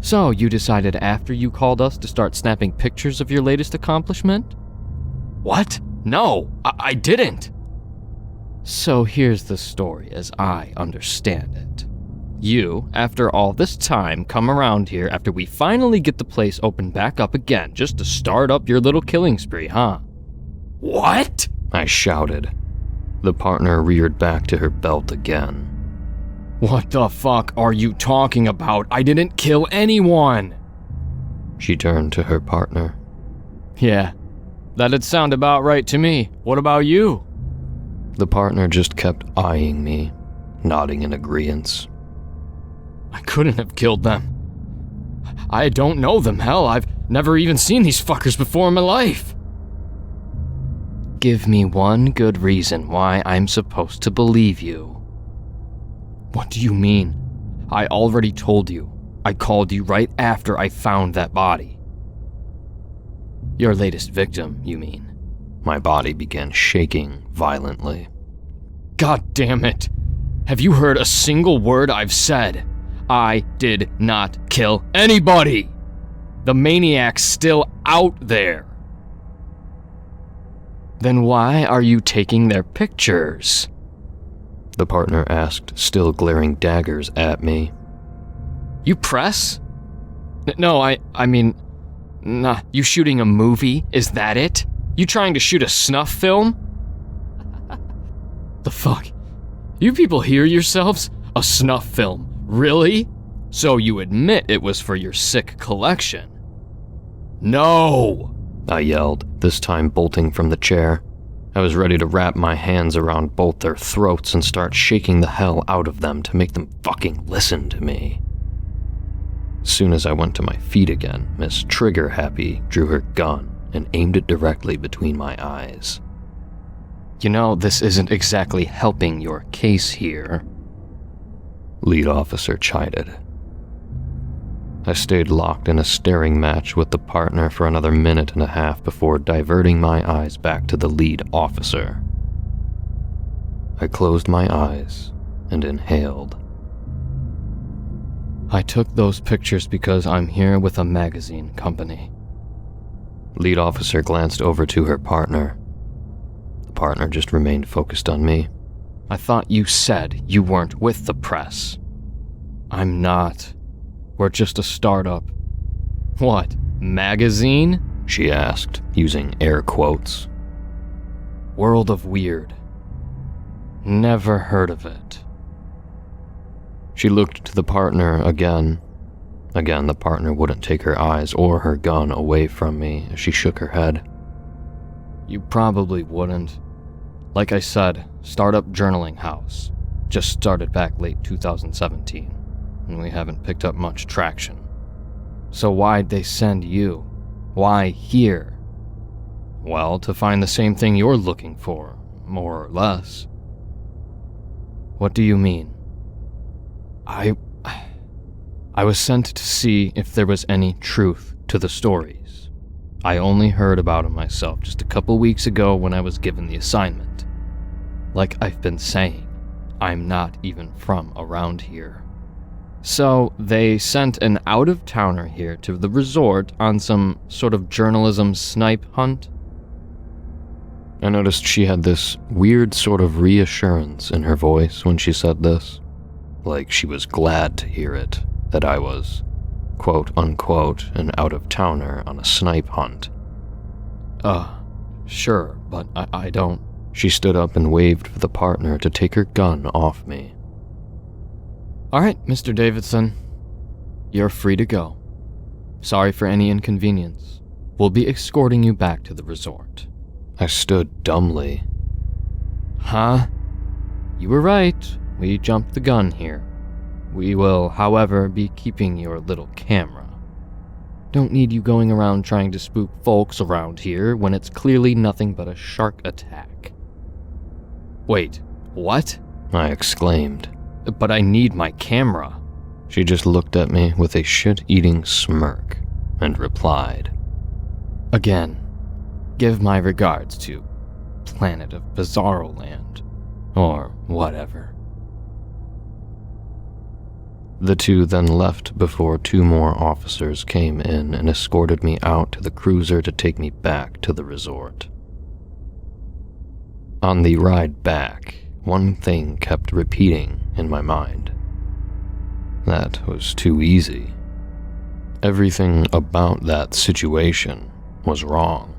So, you decided after you called us to start snapping pictures of your latest accomplishment? What? No, I didn't. So here's the story as I understand it. You, after all this time, come around here after we finally get the place opened back up again just to start up your little killing spree, huh? What? I shouted. The partner reared back to her belt again. What the fuck are you talking about? I didn't kill anyone! She turned to her partner. Yeah, that'd sound about right to me. What about you? The partner just kept eyeing me, nodding in agreeance. I couldn't have killed them. I don't know them, hell, I've never even seen these fuckers before in my life. Give me one good reason why I'm supposed to believe you. What do you mean? I already told you. I called you right after I found that body. Your latest victim, you mean? My body began shaking violently. God damn it! Have you heard a single word I've said? I did not kill anybody! The maniac's still out there. Then why are you taking their pictures? The partner asked, still glaring daggers at me. You press? No, I mean, nah, you shooting a movie? Is that it? You trying to shoot a snuff film? The fuck? You people hear yourselves? A snuff film? Really? So you admit it was for your sick collection? No! I yelled, this time bolting from the chair. I was ready to wrap my hands around both their throats and start shaking the hell out of them to make them fucking listen to me. As soon as I went to my feet again, Miss Trigger Happy drew her gun and aimed it directly between my eyes. You know, this isn't exactly helping your case here. Lead officer chided. I stayed locked in a staring match with the partner for another minute and a half before diverting my eyes back to the lead officer. I closed my eyes and inhaled. I took those pictures because I'm here with a magazine company. Lead officer glanced over to her partner. The partner just remained focused on me. I thought you said you weren't with the press. I'm not. We're just a startup. What, magazine? She asked, using air quotes. World of Weird. Never heard of it. She looked to the partner again. Again, the partner wouldn't take her eyes or her gun away from me as she shook her head. You probably wouldn't. Like I said, startup journaling house. Just started back late 2017. And we haven't picked up much traction. So why'd they send you? Why here? Well, to find the same thing you're looking for, more or less. What do you mean? I was sent to see if there was any truth to the stories. I only heard about them myself just a couple weeks ago when I was given the assignment. Like I've been saying, I'm not even from around here. So they sent an out-of-towner here to the resort on some sort of journalism snipe hunt. I noticed she had this weird sort of reassurance in her voice when she said this, like she was glad to hear it, that I was, quote-unquote, an out-of-towner on a snipe hunt. Sure, but I don't. She stood up and waved for the partner to take her gun off me. All right, Mr. Davidson. You're free to go. Sorry for any inconvenience. We'll be escorting you back to the resort. I stood dumbly. Huh? You were right. We jumped the gun here. We will, however, be keeping your little camera. Don't need you going around trying to spook folks around here when it's clearly nothing but a shark attack. Wait, what? I exclaimed. But I need my camera. She just looked at me with a shit-eating smirk and replied, Again, give my regards to Planet of Bizarro Land, or whatever. The two then left before two more officers came in and escorted me out to the cruiser to take me back to the resort. On the ride back, one thing kept repeating in my mind. That was too easy. Everything about that situation was wrong.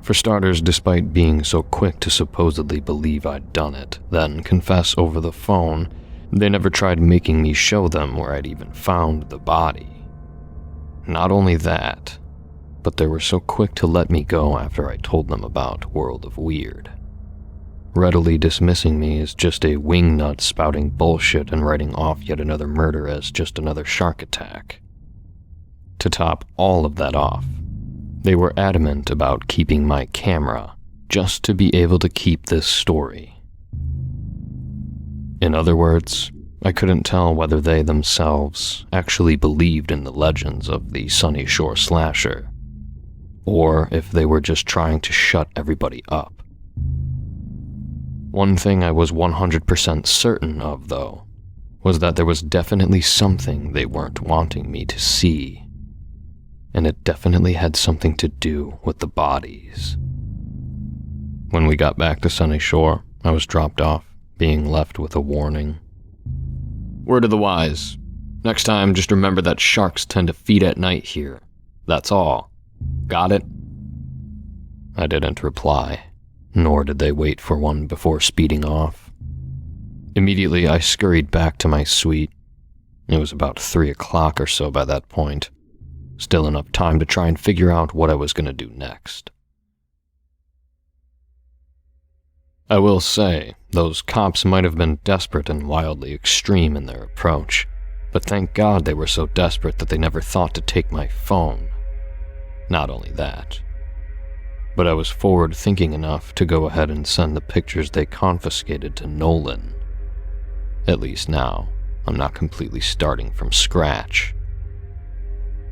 For starters, despite being so quick to supposedly believe I'd done it, then confess over the phone, they never tried making me show them where I'd even found the body. Not only that, but they were so quick to let me go after I told them about World of Weird, readily dismissing me as just a wingnut spouting bullshit and writing off yet another murder as just another shark attack. To top all of that off, they were adamant about keeping my camera just to be able to keep this story. In other words, I couldn't tell whether they themselves actually believed in the legends of the Sunny Shore slasher, or if they were just trying to shut everybody up. One thing I was 100% certain of, though, was that there was definitely something they weren't wanting me to see, and it definitely had something to do with the bodies. When we got back to Sunny Shore, I was dropped off, being left with a warning. Word of the wise. Next time, just remember that sharks tend to feed at night here. That's all. Got it? I didn't reply, nor did they wait for one before speeding off. Immediately, I scurried back to my suite. It was about 3 o'clock or so by that point. Still enough time to try and figure out what I was going to do next. I will say, those cops might have been desperate and wildly extreme in their approach, but thank God they were so desperate that they never thought to take my phone. Not only that, but I was forward-thinking enough to go ahead and send the pictures they confiscated to Nolan. At least now, I'm not completely starting from scratch.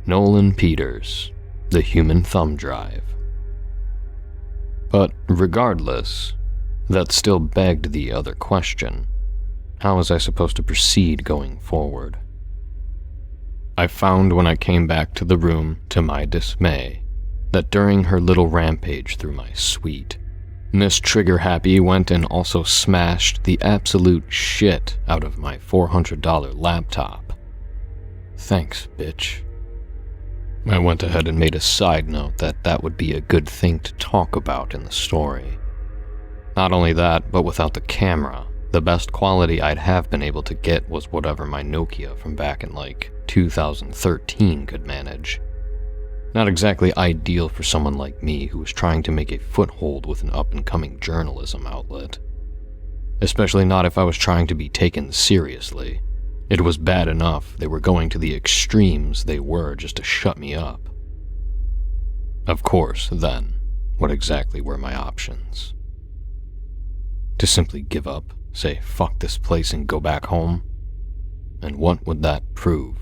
Nolan Peters, the human thumb drive. But regardless, that still begged the other question. How was I supposed to proceed going forward? I found when I came back to the room, to my dismay, that during her little rampage through my suite, Miss Trigger Happy went and also smashed the absolute shit out of my $400 laptop. Thanks, bitch. I went ahead and made a side note that would be a good thing to talk about in the story. Not only that, but without the camera, the best quality I'd have been able to get was whatever my Nokia from back in 2013 could manage. Not exactly ideal for someone like me who was trying to make a foothold with an up-and-coming journalism outlet. Especially not if I was trying to be taken seriously. It was bad enough they were going to the extremes they were just to shut me up. Of course, then, what exactly were my options? To simply give up, say fuck this place and go back home? And what would that prove?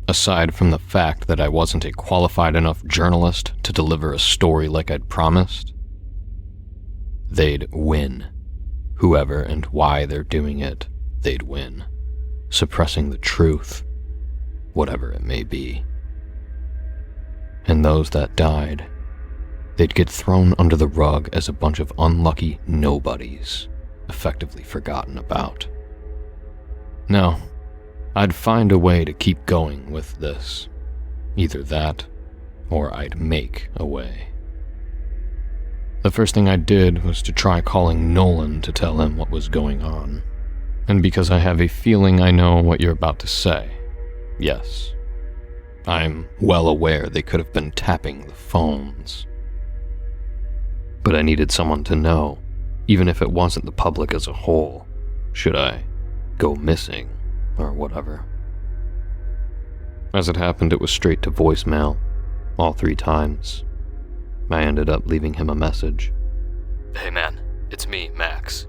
Aside from the fact that I wasn't a qualified enough journalist to deliver a story like I'd promised? They'd win. Whoever and why they're doing it, they'd win. Suppressing the truth, whatever it may be. And those that died, they'd get thrown under the rug as a bunch of unlucky nobodies, effectively forgotten about. No, I'd find a way to keep going with this. Either that, or I'd make a way. The first thing I did was to try calling Nolan to tell him what was going on. And because I have a feeling I know what you're about to say, yes, I'm well aware they could have been tapping the phones. But I needed someone to know, even if it wasn't the public as a whole, should I go missing or whatever. As it happened, it was straight to voicemail, all 3 times. I ended up leaving him a message. Hey man, it's me, Max.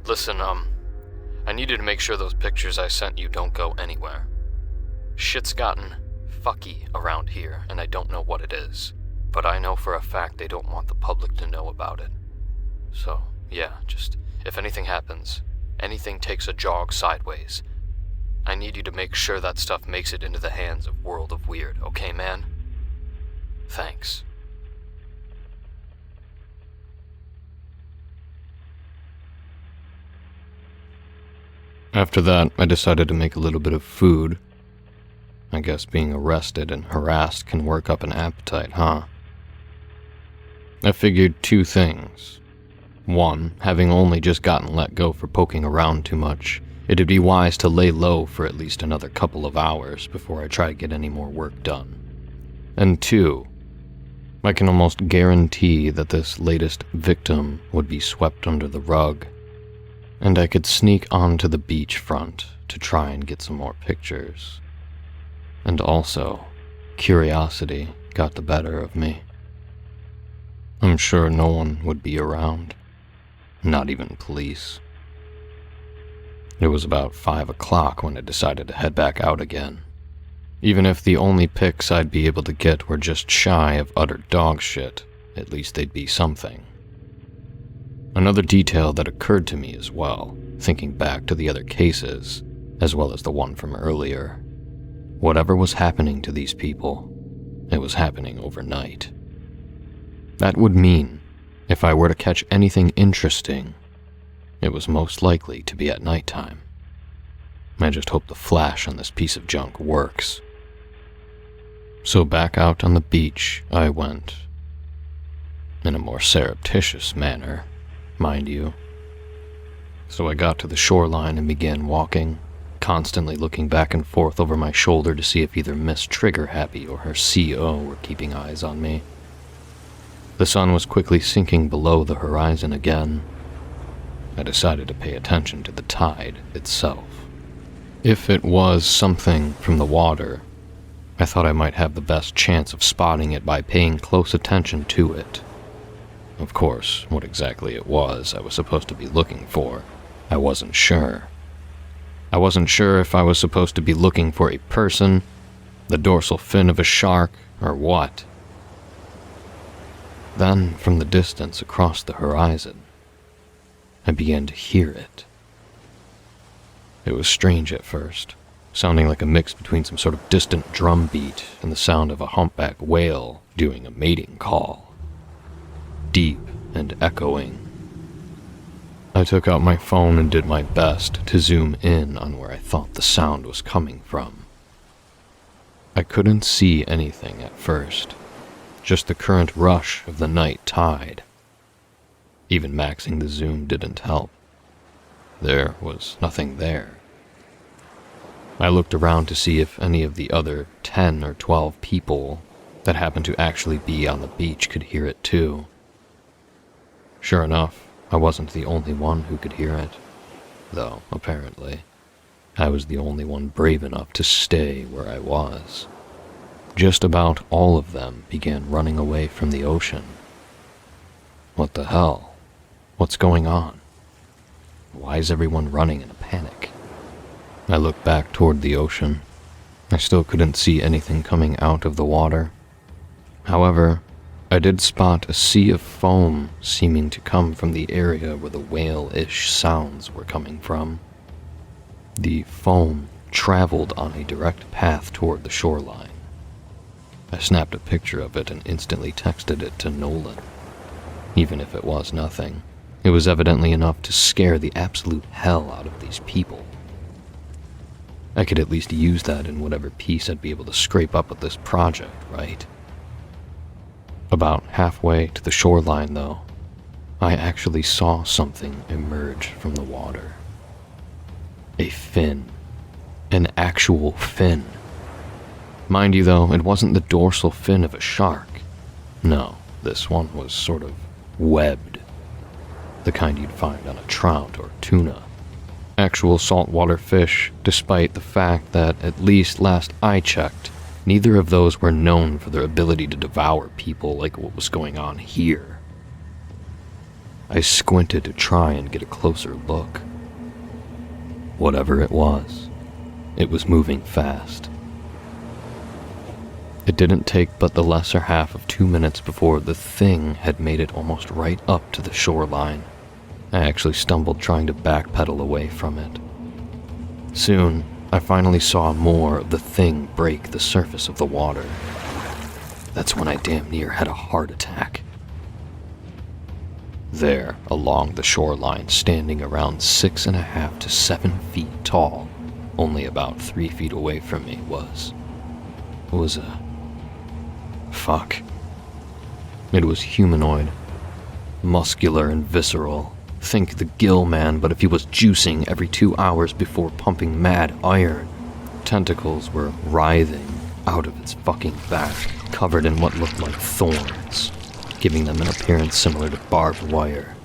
Listen, I needed to make sure those pictures I sent you don't go anywhere. Shit's gotten fucky around here, and I don't know what it is. But I know for a fact they don't want the public to know about it. So, yeah, just, if anything happens, anything takes a jog sideways, I need you to make sure that stuff makes it into the hands of World of Weird, okay, man? Thanks. After that, I decided to make a little bit of food. I guess being arrested and harassed can work up an appetite, huh? I figured two things. One, having only just gotten let go for poking around too much, it'd be wise to lay low for at least another couple of hours before I try to get any more work done. And two, I can almost guarantee that this latest victim would be swept under the rug, and I could sneak onto the beachfront to try and get some more pictures. And also, curiosity got the better of me. I'm sure no one would be around, not even police. It was about 5 o'clock when I decided to head back out again. Even if the only pics I'd be able to get were just shy of utter dog shit, at least they'd be something. Another detail that occurred to me as well, thinking back to the other cases, as well as the one from earlier. Whatever was happening to these people, it was happening overnight. That would mean, if I were to catch anything interesting, it was most likely to be at nighttime. I just hope the flash on this piece of junk works. So back out on the beach I went. In a more surreptitious manner, mind you. So I got to the shoreline and began walking, constantly looking back and forth over my shoulder to see if either Miss Trigger Happy or her CO were keeping eyes on me. The sun was quickly sinking below the horizon again. I decided to pay attention to the tide itself. If it was something from the water, I thought I might have the best chance of spotting it by paying close attention to it. Of course, what exactly it was I was supposed to be looking for, I wasn't sure. I wasn't sure if I was supposed to be looking for a person, the dorsal fin of a shark, or what. Then, from the distance across the horizon, I began to hear it. It was strange at first, sounding like a mix between some sort of distant drum beat and the sound of a humpback whale doing a mating call. Deep and echoing. I took out my phone and did my best to zoom in on where I thought the sound was coming from. I couldn't see anything at first, just the current rush of the night tide. Even maxing the zoom didn't help. There was nothing there. I looked around to see if any of the other 10 or 12 people that happened to actually be on the beach could hear it too. Sure enough, I wasn't the only one who could hear it, though apparently I was the only one brave enough to stay where I was. Just about all of them began running away from the ocean. What the hell? What's going on? Why is everyone running in a panic? I looked back toward the ocean. I still couldn't see anything coming out of the water. However, I did spot a sea of foam seeming to come from the area where the whale-ish sounds were coming from. The foam traveled on a direct path toward the shoreline. I snapped a picture of it and instantly texted it to Nolan. Even if it was nothing, it was evidently enough to scare the absolute hell out of these people. I could at least use that in whatever piece I'd be able to scrape up with this project, right? About halfway to the shoreline, though, I actually saw something emerge from the water. A fin. An actual fin. Mind you, though, it wasn't the dorsal fin of a shark. No, this one was sort of webbed. The kind you'd find on a trout or tuna. Actual saltwater fish, despite the fact that, at least last I checked, neither of those were known for their ability to devour people like what was going on here. I squinted to try and get a closer look. Whatever it was moving fast. It didn't take but the lesser half of 2 minutes before the thing had made it almost right up to the shoreline. I actually stumbled trying to backpedal away from it. Soon, I finally saw more of the thing break the surface of the water. That's when I damn near had a heart attack. There, along the shoreline, standing around 6.5 to 7 feet tall, only about 3 feet away from me, was a... fuck. It was humanoid, muscular and visceral. Think the Gill Man, but if he was juicing every 2 hours before pumping mad iron. Tentacles were writhing out of its fucking back, covered in what looked like thorns, giving them an appearance similar to barbed wire.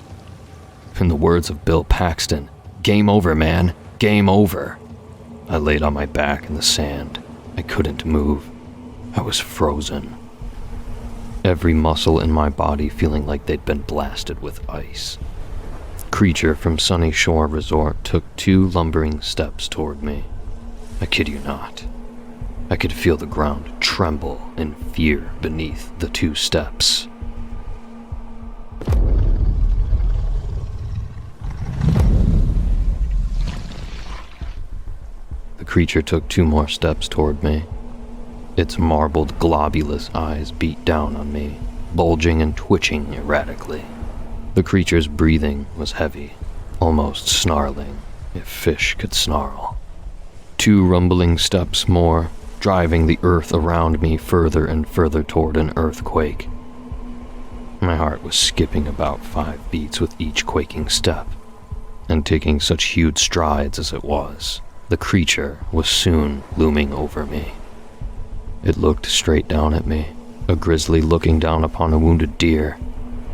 In the words of Bill Paxton, "Game over, man. Game over." I laid on my back in the sand. I couldn't move. I was frozen. Every muscle in my body feeling like they'd been blasted with ice. Creature from Sunny Shore Resort took 2 lumbering steps toward me. I kid you not. I could feel the ground tremble in fear beneath the 2 steps. The creature took 2 more steps toward me. Its marbled, globulous eyes beat down on me, bulging and twitching erratically. The creature's breathing was heavy, almost snarling, if fish could snarl. 2 rumbling steps more, driving the earth around me further and further toward an earthquake. My heart was skipping about 5 beats with each quaking step, and taking such huge strides as it was, the creature was soon looming over me. It looked straight down at me, a grizzly looking down upon a wounded deer,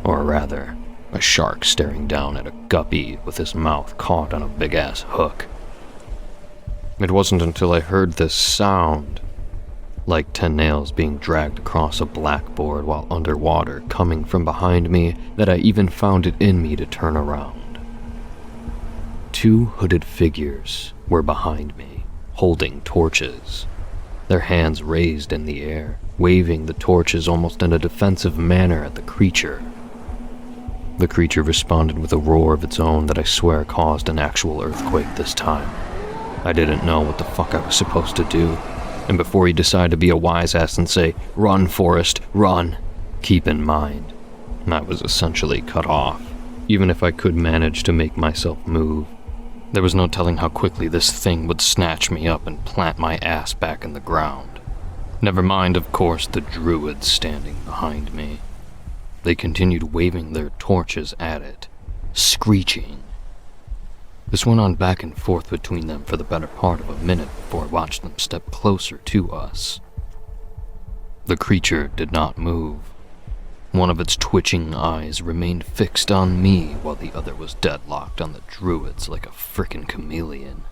or rather, a shark staring down at a guppy with his mouth caught on a big-ass hook. It wasn't until I heard this sound, like 10 nails being dragged across a blackboard while underwater coming from behind me, that I even found it in me to turn around. 2 hooded figures were behind me, holding torches, their hands raised in the air, waving the torches almost in a defensive manner at the creature. The creature responded with a roar of its own that I swear caused an actual earthquake this time. I didn't know what the fuck I was supposed to do, and before he decided to be a wise ass and say, "Run, Forrest, run," keep in mind, I was essentially cut off, even if I could manage to make myself move. There was no telling how quickly this thing would snatch me up and plant my ass back in the ground. Never mind, of course, the druids standing behind me. They continued waving their torches at it, screeching. This went on back and forth between them for the better part of a minute before I watched them step closer to us. The creature did not move. One of its twitching eyes remained fixed on me while the other was deadlocked on the druids like a frickin' chameleon.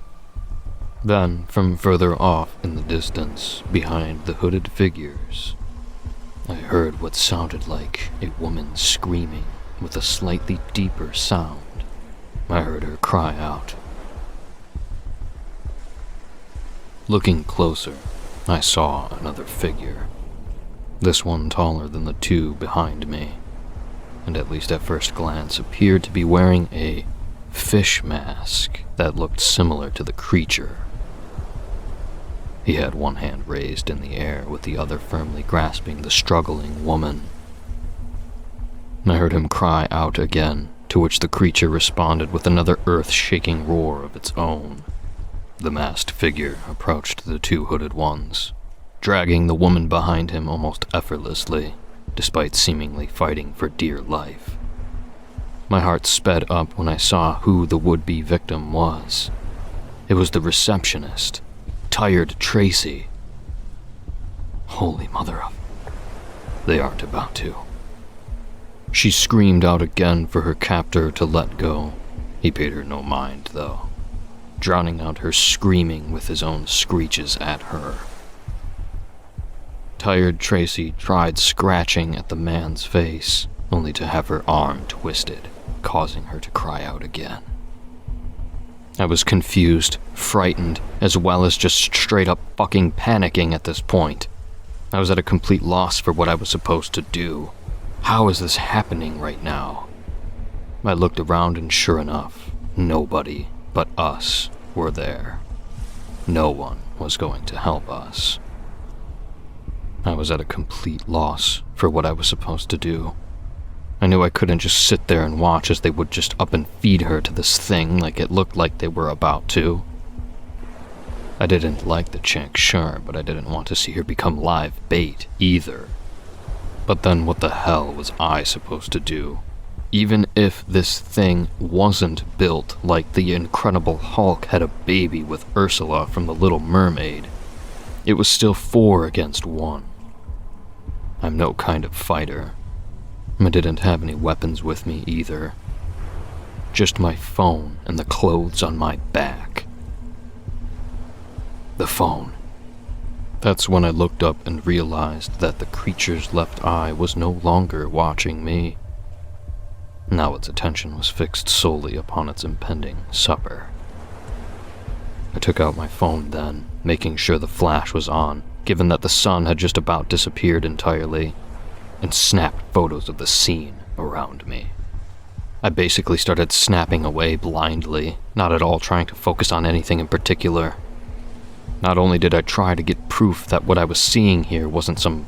Then, from further off in the distance, behind the hooded figures, I heard what sounded like a woman screaming with a slightly deeper sound. I heard her cry out. Looking closer, I saw another figure. This one taller than the 2 behind me, and at least at first glance appeared to be wearing a fish mask that looked similar to the creature. He had one hand raised in the air with the other firmly grasping the struggling woman. I heard him cry out again, to which the creature responded with another earth-shaking roar of its own. The masked figure approached the 2 hooded ones, dragging the woman behind him almost effortlessly, despite seemingly fighting for dear life. My heart sped up when I saw who the would-be victim was. It was the receptionist, Tired Tracy. Holy mother of... They aren't about to. She screamed out again for her captor to let go. He paid her no mind, though, drowning out her screaming with his own screeches at her. Tired Tracy tried scratching at the man's face, only to have her arm twisted, causing her to cry out again. I was confused, frightened, as well as just straight up fucking panicking at this point. I was at a complete loss for what I was supposed to do. How is this happening right now? I looked around and sure enough, nobody but us were there. No one was going to help us. I was at a complete loss for what I was supposed to do. I knew I couldn't just sit there and watch as they would just up and feed her to this thing like it looked like they were about to. I didn't like the chick, sure, but I didn't want to see her become live bait either. But then what the hell was I supposed to do? Even if this thing wasn't built like the Incredible Hulk had a baby with Ursula from The Little Mermaid, it was still 4 against 1. I'm no kind of fighter. I didn't have any weapons with me either. Just my phone and the clothes on my back. The phone. That's when I looked up and realized that the creature's left eye was no longer watching me. Now its attention was fixed solely upon its impending supper. I took out my phone then, making sure the flash was on, given that the sun had just about disappeared entirely, and snapped photos of the scene around me. I basically started snapping away blindly, not at all trying to focus on anything in particular. Not only did I try to get proof that what I was seeing here wasn't some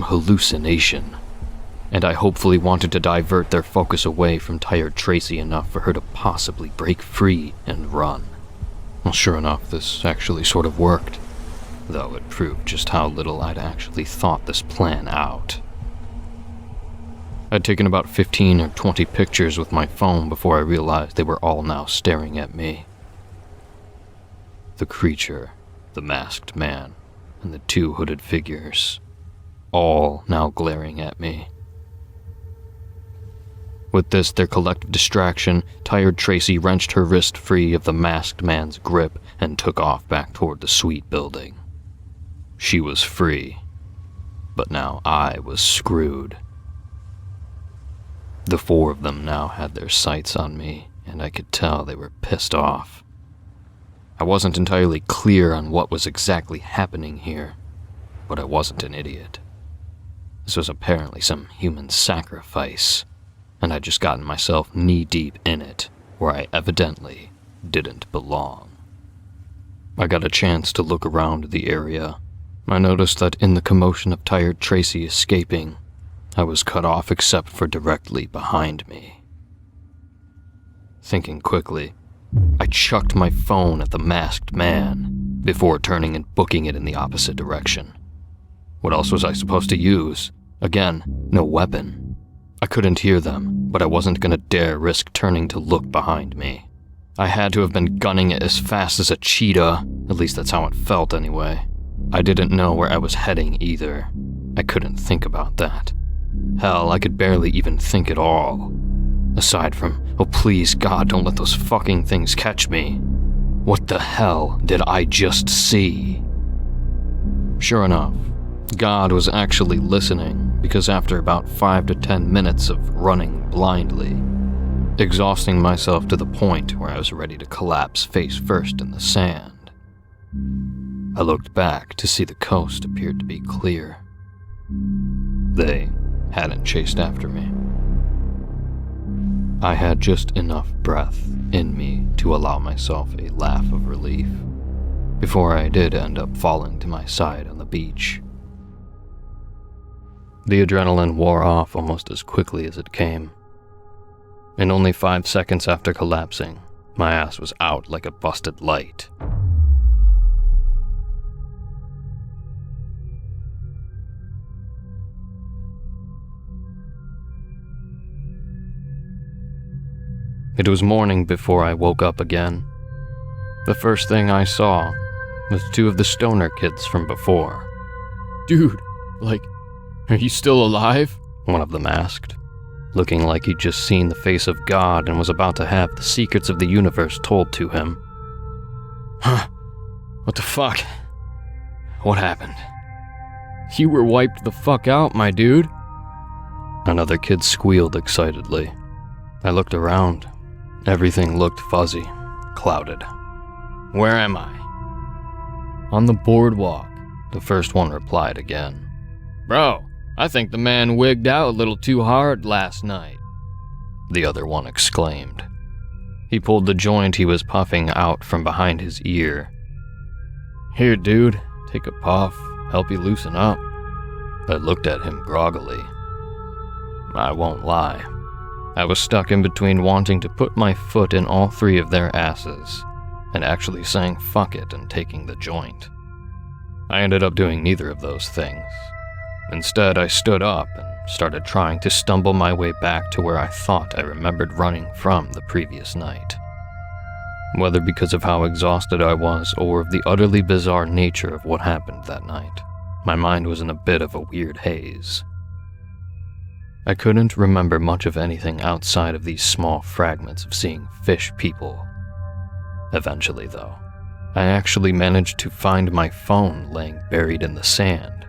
hallucination, and I hopefully wanted to divert their focus away from Tired Tracy enough for her to possibly break free and run. Well, sure enough, this actually sort of worked, though it proved just how little I'd actually thought this plan out. I'd taken about 15 or 20 pictures with my phone before I realized they were all now staring at me. The creature, the masked man, and the 2 hooded figures, all now glaring at me. With this, their collective distraction, Tired Tracy wrenched her wrist free of the masked man's grip and took off back toward the suite building. She was free, but now I was screwed. The 4 of them now had their sights on me, and I could tell they were pissed off. I wasn't entirely clear on what was exactly happening here, but I wasn't an idiot. This was apparently some human sacrifice, and I'd just gotten myself knee-deep in it, where I evidently didn't belong. I got a chance to look around the area. I noticed that in the commotion of Tired Tracy escaping, I was cut off except for directly behind me. Thinking quickly, I chucked my phone at the masked man before turning and booking it in the opposite direction. What else was I supposed to use? Again, no weapon. I couldn't hear them, but I wasn't gonna dare risk turning to look behind me. I had to have been gunning it as fast as a cheetah, at least that's how it felt anyway. I didn't know where I was heading either. I couldn't think about that. Hell, I could barely even think at all. Aside from, oh please God, don't let those fucking things catch me. What the hell did I just see? Sure enough, God was actually listening, because after about 5 to 10 minutes of running blindly, exhausting myself to the point where I was ready to collapse face first in the sand, I looked back to see the coast appeared to be clear. They hadn't chased after me. I had just enough breath in me to allow myself a laugh of relief, before I did end up falling to my side on the beach. The adrenaline wore off almost as quickly as it came. In only 5 seconds after collapsing, my ass was out like a busted light. It was morning before I woke up again. The first thing I saw was 2 of the stoner kids from before. Dude, are you still alive? One of them asked, looking like he'd just seen the face of God and was about to have the secrets of the universe told to him. Huh? What the fuck? What happened? You were wiped the fuck out, my dude. Another kid squealed excitedly. I looked around. Everything looked fuzzy, clouded. Where am I? On the boardwalk, the first one replied again. Bro, I think the man wigged out a little too hard last night, the other one exclaimed. He pulled the joint he was puffing out from behind his ear. Here, dude, take a puff, help you loosen up. I looked at him groggily. I won't lie. I was stuck in between wanting to put my foot in all 3 of their asses and actually saying fuck it and taking the joint. I ended up doing neither of those things. Instead, I stood up and started trying to stumble my way back to where I thought I remembered running from the previous night. Whether because of how exhausted I was or of the utterly bizarre nature of what happened that night, my mind was in a bit of a weird haze. I couldn't remember much of anything outside of these small fragments of seeing fish people. Eventually, though, I actually managed to find my phone laying buried in the sand,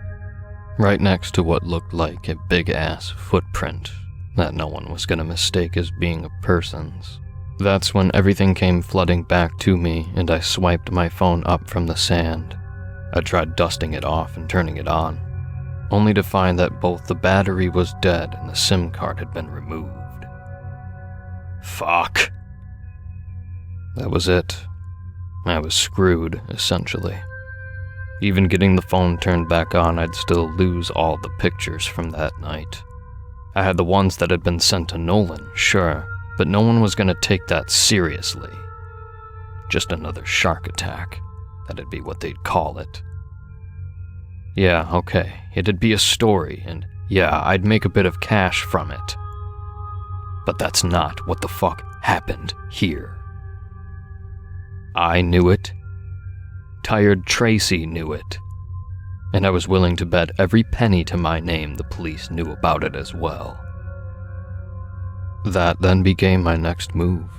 right next to what looked like a big-ass footprint that no one was going to mistake as being a person's. That's when everything came flooding back to me, and I swiped my phone up from the sand. I tried dusting it off and turning it on, only to find that both the battery was dead and the SIM card had been removed. Fuck. That was it. I was screwed, essentially. Even getting the phone turned back on, I'd still lose all the pictures from that night. I had the ones that had been sent to Nolan, sure, but no one was going to take that seriously. Just another shark attack. That'd be what they'd call it. Yeah, okay, it'd be a story, and yeah, I'd make a bit of cash from it. But that's not what the fuck happened here. I knew it. Tired Tracy knew it. And I was willing to bet every penny to my name the police knew about it as well. That then became my next move.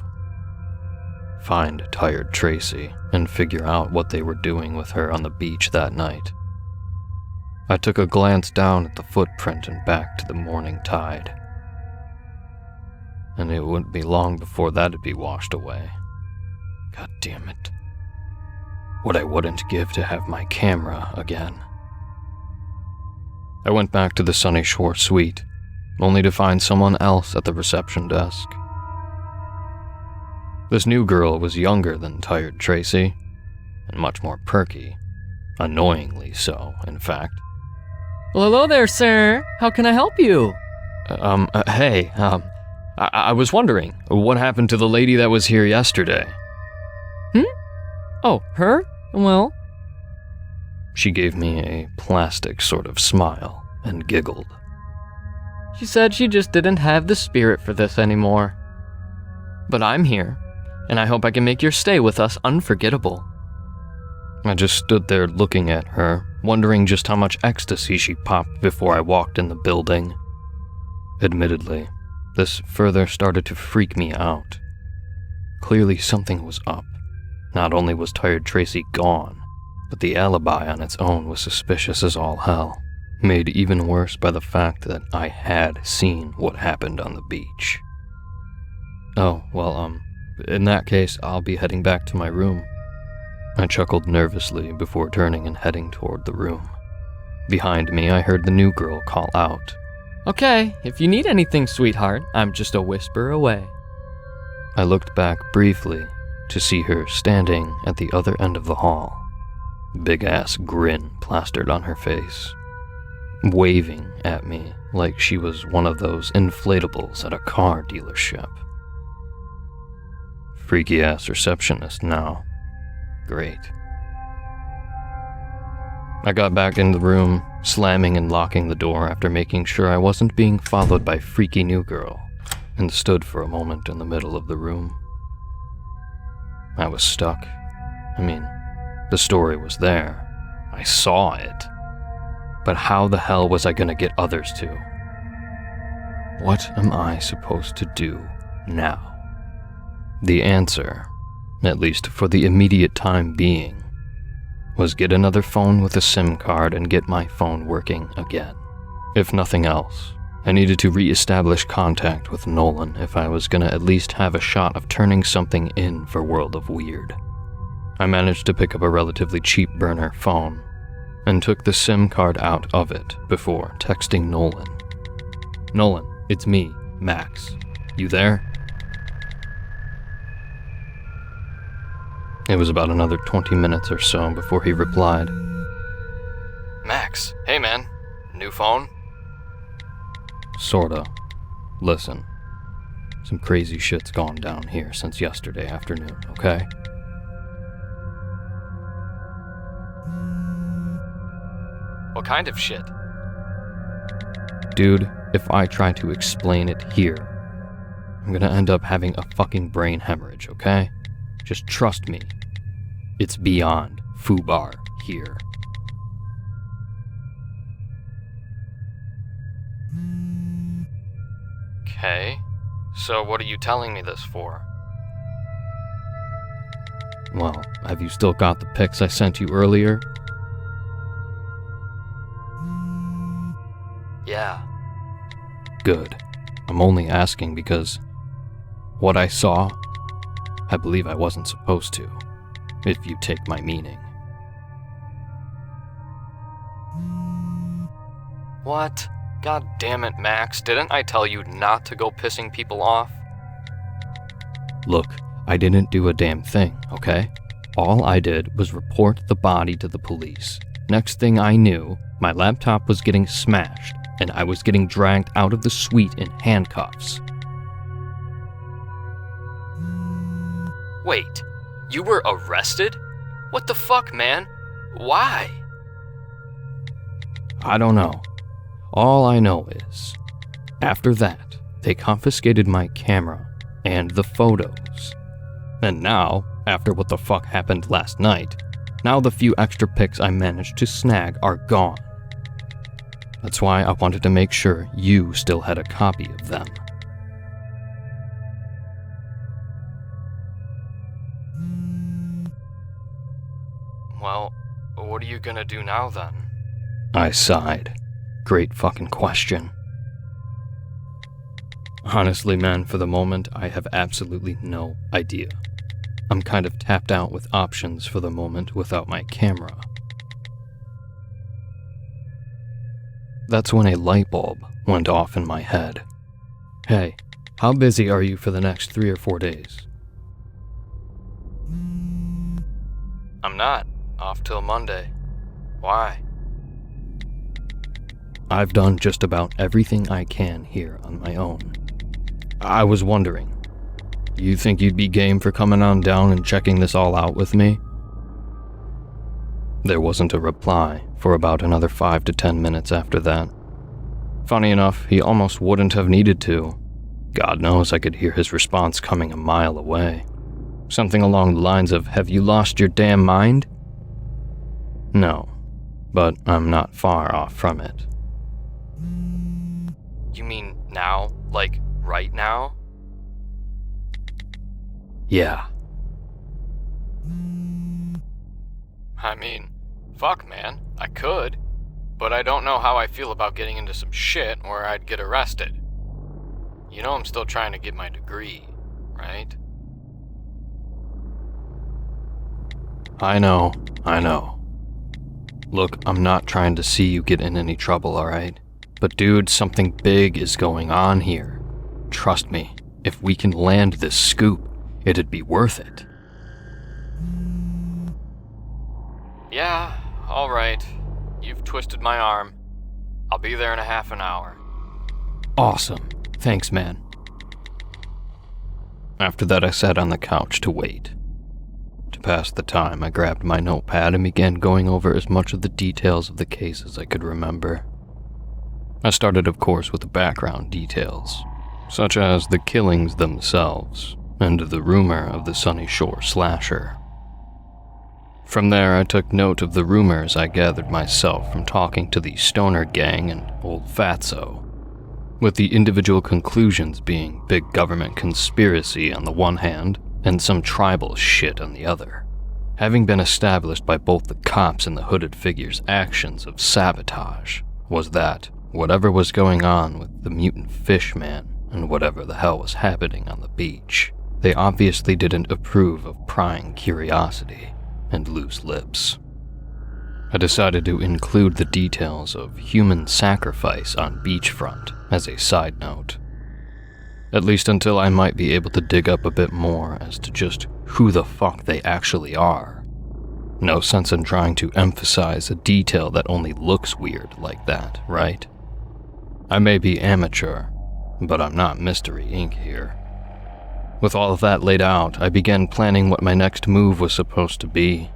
Find Tired Tracy and figure out what they were doing with her on the beach that night. I took a glance down at the footprint and back to the morning tide. And it wouldn't be long before that'd be washed away. God damn it. What I wouldn't give to have my camera again. I went back to the Sunny Shore suite, only to find someone else at the reception desk. This new girl was younger than Tired Tracy, and much more perky. Annoyingly so, in fact. Well, hello there, sir. How can I help you? I was wondering, what happened to the lady that was here yesterday? Oh, her? Well... She gave me a plastic sort of smile and giggled. She said she just didn't have the spirit for this anymore. But I'm here, and I hope I can make your stay with us unforgettable. I just stood there looking at her, wondering just how much ecstasy she popped before I walked in the building. Admittedly, this further started to freak me out. Clearly something was up. Not only was Tired Tracy gone, but the alibi on its own was suspicious as all hell, made even worse by the fact that I had seen what happened on the beach. Oh, well, in that case, I'll be heading back to my room. I chuckled nervously before turning and heading toward the room. Behind me, I heard the new girl call out. Okay, if you need anything, sweetheart, I'm just a whisper away. I looked back briefly to see her standing at the other end of the hall, big-ass grin plastered on her face, waving at me like she was one of those inflatables at a car dealership. Freaky-ass receptionist now. Great. I got back in the room, slamming and locking the door after making sure I wasn't being followed by freaky new girl, and stood for a moment in the middle of the room. I was stuck. I mean, the story was there. I saw it. But how the hell was I gonna get others to? What am I supposed to do now? The answer, at least for the immediate time being, was get another phone with a SIM card and get my phone working again. If nothing else, I needed to re-establish contact with Nolan if I was gonna at least have a shot of turning something in for World of Weird. I managed to pick up a relatively cheap burner phone and took the SIM card out of it before texting Nolan. Nolan, it's me, Max. You there? It was about another 20 minutes or so before he replied. Max, hey man, new phone? Sorta. Listen, some crazy shit's gone down here since yesterday afternoon, okay? What kind of shit? Dude, if I try to explain it here, I'm gonna end up having a fucking brain hemorrhage, okay? Just trust me. It's beyond FUBAR here. Okay, so what are you telling me this for? Well, have you still got the pics I sent you earlier? Yeah. Good. I'm only asking because what I saw, I believe I wasn't supposed to, if you take my meaning. What? God damn it, Max. Didn't I tell you not to go pissing people off? Look, I didn't do a damn thing, okay? All I did was report the body to the police. Next thing I knew, my laptop was getting smashed, and I was getting dragged out of the suite in handcuffs. Wait, you were arrested? What the fuck, man? Why? I don't know. All I know is, after that, they confiscated my camera and the photos. And now, after what the fuck happened last night, now the few extra pics I managed to snag are gone. That's why I wanted to make sure you still had a copy of them. Well, what are you gonna do now then? I sighed. Great fucking question. Honestly, man, for the moment, I have absolutely no idea. I'm kind of tapped out with options for the moment without my camera. That's when a light bulb went off in my head. Hey, how busy are you for the next 3 or 4 days? I'm not. Off till Monday. Why? I've done just about everything I can here on my own. I was wondering, you think you'd be game for coming on down and checking this all out with me? There wasn't a reply for about another 5 to 10 minutes after that. Funny enough, he almost wouldn't have needed to. God knows I could hear his response coming a mile away. Something along the lines of, "Have you lost your damn mind?" No, but I'm not far off from it. You mean now? Like, right now? Yeah. I mean, fuck, man, I could, but I don't know how I feel about getting into some shit where I'd get arrested. You know I'm still trying to get my degree, right? I know. Look, I'm not trying to see you get in any trouble, alright? But dude, something big is going on here. Trust me, if we can land this scoop, it'd be worth it. Yeah, alright. You've twisted my arm. I'll be there in a half an hour. Awesome. Thanks, man. After that, I sat on the couch to wait. To pass the time, I grabbed my notepad and began going over as much of the details of the case as I could remember. I started, of course, with the background details, such as the killings themselves and the rumor of the Sunny Shore slasher. From there, I took note of the rumors I gathered myself from talking to the Stoner Gang and Old Fatso, with the individual conclusions being big government conspiracy on the one hand and some tribal shit on the other, having been established by both the cops and the hooded figure's actions of sabotage, was that whatever was going on with the mutant fish man and whatever the hell was happening on the beach, they obviously didn't approve of prying curiosity and loose lips. I decided to include the details of human sacrifice on beachfront as a side note, at least until I might be able to dig up a bit more as to just who the fuck they actually are. No sense in trying to emphasize a detail that only looks weird like that, right? I may be amateur, but I'm not Mystery Inc. here. With all of that laid out, I began planning what my next move was supposed to be.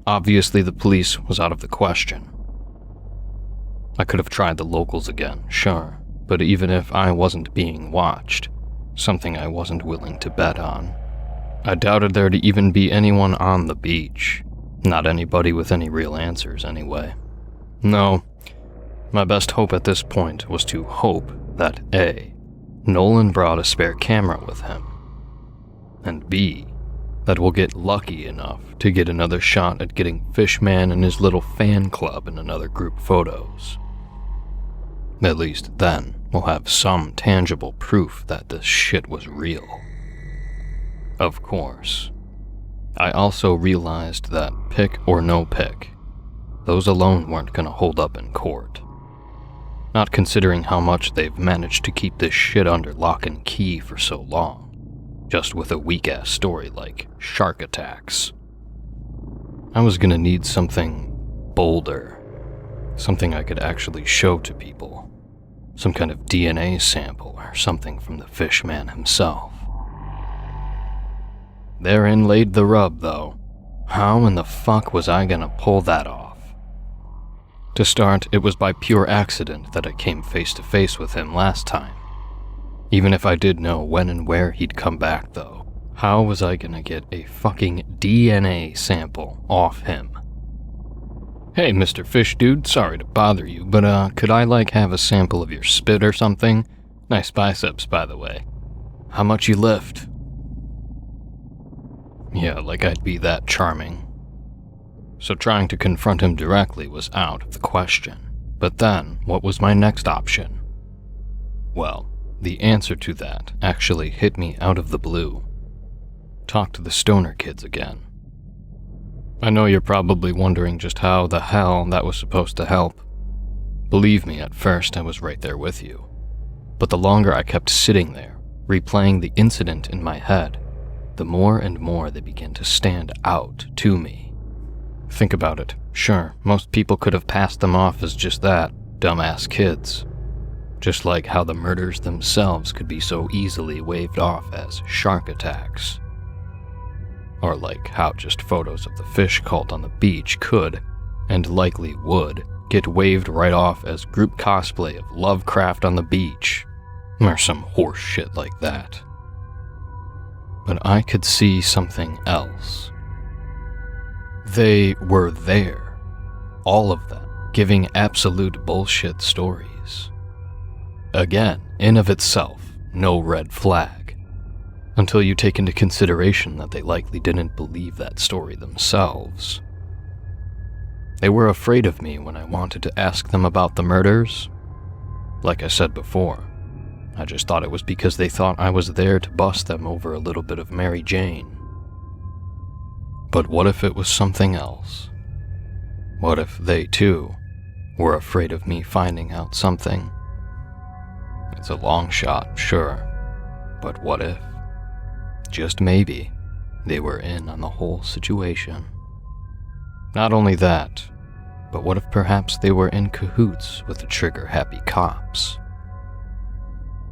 Obviously, the police was out of the question. I could have tried the locals again, sure, but even if I wasn't being watched, something I wasn't willing to bet on. I doubted there to even be anyone on the beach. Not anybody with any real answers, anyway. No, my best hope at this point was to hope that A, Nolan brought a spare camera with him, and B, that we'll get lucky enough to get another shot at getting Fishman and his little fan club in another group photos. At least then, we'll have some tangible proof that this shit was real. Of course. I also realized that pick or no pick, those alone weren't gonna hold up in court. Not considering how much they've managed to keep this shit under lock and key for so long, just with a weak-ass story like shark attacks. I was gonna need something bolder, something I could actually show to people. Some kind of DNA sample or something from the Fishman himself. Therein laid the rub, though. How in the fuck was I gonna pull that off? To start, it was by pure accident that I came face to face with him last time. Even if I did know when and where he'd come back, though, how was I gonna get a fucking DNA sample off him? Hey, Mr. Fish Dude, sorry to bother you, but could I have a sample of your spit or something? Nice biceps, by the way. How much you lift? Yeah, I'd be that charming. So trying to confront him directly was out of the question. But then, what was my next option? Well, the answer to that actually hit me out of the blue. Talk to the stoner kids again. I know you're probably wondering just how the hell that was supposed to help. Believe me, at first I was right there with you. But the longer I kept sitting there, replaying the incident in my head, the more and more they began to stand out to me. Think about it. Sure, most people could have passed them off as just that, dumbass kids. Just like how the murders themselves could be so easily waved off as shark attacks. Or like how just photos of the fish cult on the beach could, and likely would, get waved right off as group cosplay of Lovecraft on the beach, or some horse shit like that. But I could see something else. They were there, all of them, giving absolute bullshit stories. Again, in of itself, no red flag. Until you take into consideration that they likely didn't believe that story themselves. They were afraid of me when I wanted to ask them about the murders. Like I said before, I just thought it was because they thought I was there to bust them over a little bit of Mary Jane. But what if it was something else? What if they, too, were afraid of me finding out something? It's a long shot, sure, but what if? Just maybe, they were in on the whole situation. Not only that, but what if perhaps they were in cahoots with the trigger-happy cops?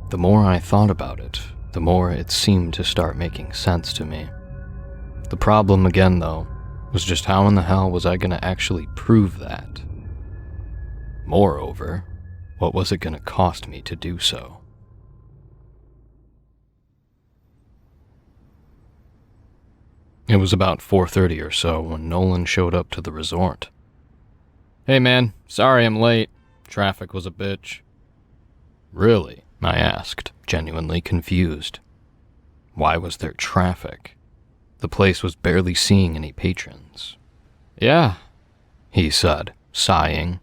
The more I thought about it, the more it seemed to start making sense to me. The problem again, though, was just how in the hell was I going to actually prove that? Moreover, what was it going to cost me to do so? It was about 4:30 or so when Nolan showed up to the resort. Hey man, sorry I'm late. Traffic was a bitch. Really? I asked, genuinely confused. Why was there traffic? The place was barely seeing any patrons. Yeah, he said, sighing.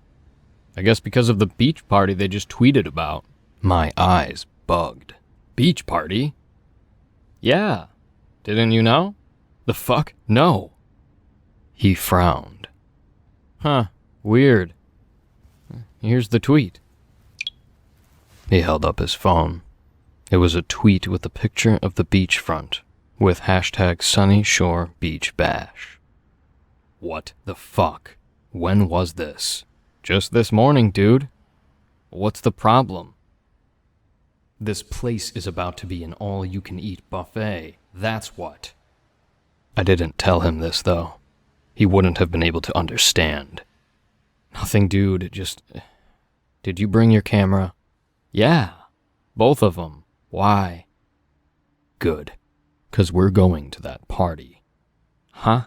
I guess because of the beach party they just tweeted about. My eyes bugged. Beach party? Yeah. Didn't you know? The fuck? No. He frowned. Huh, weird. Here's the tweet. He held up his phone. It was a tweet with a picture of the beachfront, with hashtag Sunny Shore Beach Bash. What the fuck? When was this? Just this morning, dude. What's the problem? This place is about to be an all-you-can-eat buffet. That's what. I didn't tell him this, though. He wouldn't have been able to understand. Nothing, dude, just... Did you bring your camera? Yeah, both of them. Why? Good, 'cause we're going to that party. Huh?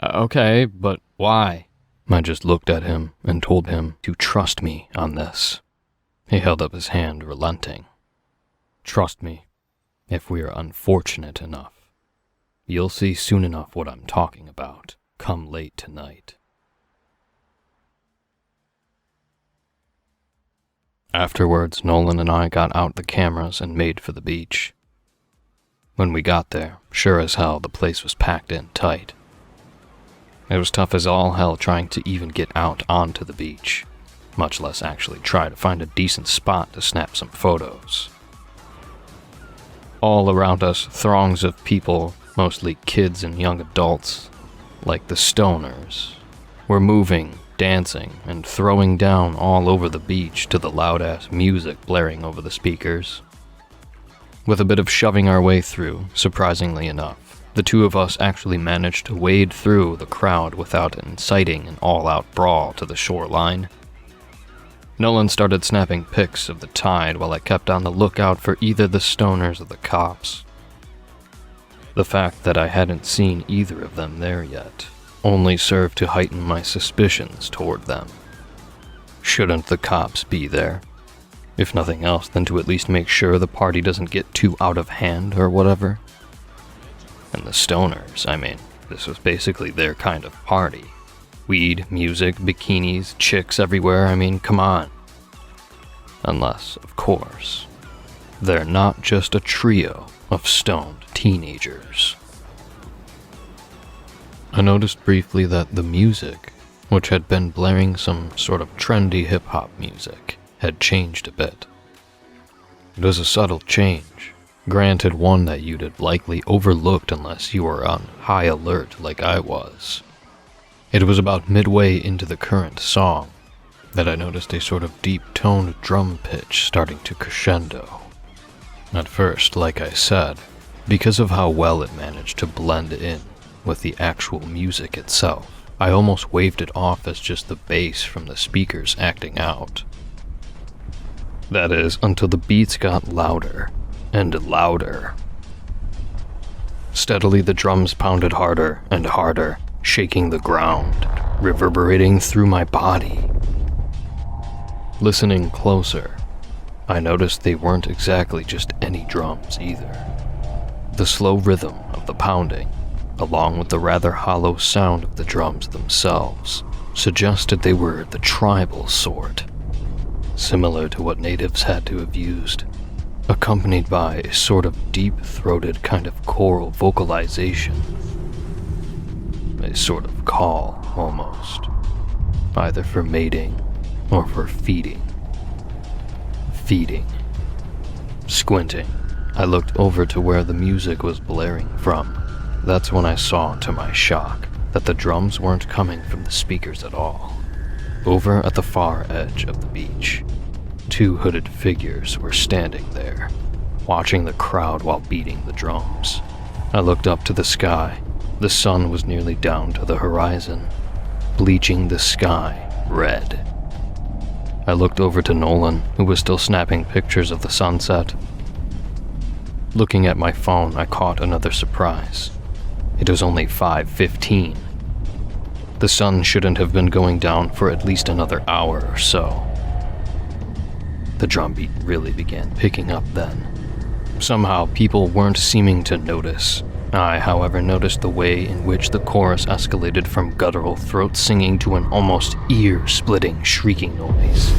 Okay, but why? I just looked at him and told him to trust me on this. He held up his hand, relenting. Trust me, if we are unfortunate enough. You'll see soon enough what I'm talking about, come late tonight. Afterwards, Nolan and I got out the cameras and made for the beach. When we got there, sure as hell, the place was packed in tight. It was tough as all hell trying to even get out onto the beach, much less actually try to find a decent spot to snap some photos. All around us, throngs of people, mostly kids and young adults, like the stoners, were moving, dancing, and throwing down all over the beach to the loud-ass music blaring over the speakers. With a bit of shoving our way through, surprisingly enough, the two of us actually managed to wade through the crowd without inciting an all-out brawl to the shoreline. Nolan started snapping pics of the tide while I kept on the lookout for either the stoners or the cops. The fact that I hadn't seen either of them there yet only served to heighten my suspicions toward them. Shouldn't the cops be there? If nothing else, then to at least make sure the party doesn't get too out of hand or whatever. And the stoners, I mean, this was basically their kind of party. Weed, music, bikinis, chicks everywhere, I mean, come on. Unless, of course, they're not just a trio of stoned teenagers. I noticed briefly that the music, which had been blaring some sort of trendy hip-hop music, had changed a bit. It was a subtle change, granted one that you'd have likely overlooked unless you were on high alert like I was. It was about midway into the current song that I noticed a sort of deep-toned drum pitch starting to crescendo. At first, like I said, because of how well it managed to blend in with the actual music itself, I almost waved it off as just the bass from the speakers acting out. That is, until the beats got louder and louder. Steadily the drums pounded harder and harder, shaking the ground, reverberating through my body. Listening closer, I noticed they weren't exactly just any drums either. The slow rhythm of the pounding, along with the rather hollow sound of the drums themselves, suggested they were the tribal sort, similar to what natives had to have used, accompanied by a sort of deep-throated kind of choral vocalization. A sort of call, almost, either for mating or for feeding. Feeding. Squinting, I looked over to where the music was blaring from. That's when I saw, to my shock, that the drums weren't coming from the speakers at all. Over at the far edge of the beach, two hooded figures were standing there, watching the crowd while beating the drums. I looked up to the sky. The sun was nearly down to the horizon, bleaching the sky red. I looked over to Nolan, who was still snapping pictures of the sunset. Looking at my phone, I caught another surprise. It was only 5:15. The sun shouldn't have been going down for at least another hour or so. The drumbeat really began picking up then. Somehow, people weren't seeming to notice. I, however, noticed the way in which the chorus escalated from guttural throat singing to an almost ear-splitting shrieking noise,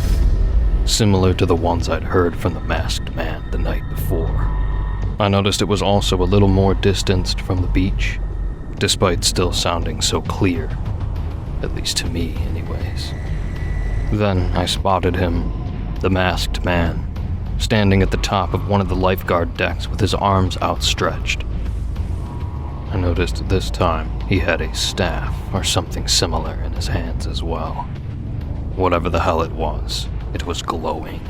similar to the ones I'd heard from the masked man the night before. I noticed it was also a little more distanced from the beach, despite still sounding so clear, at least to me anyways. Then I spotted him, the masked man, standing at the top of one of the lifeguard decks with his arms outstretched. I noticed this time he had a staff or something similar in his hands as well. Whatever the hell it was glowing.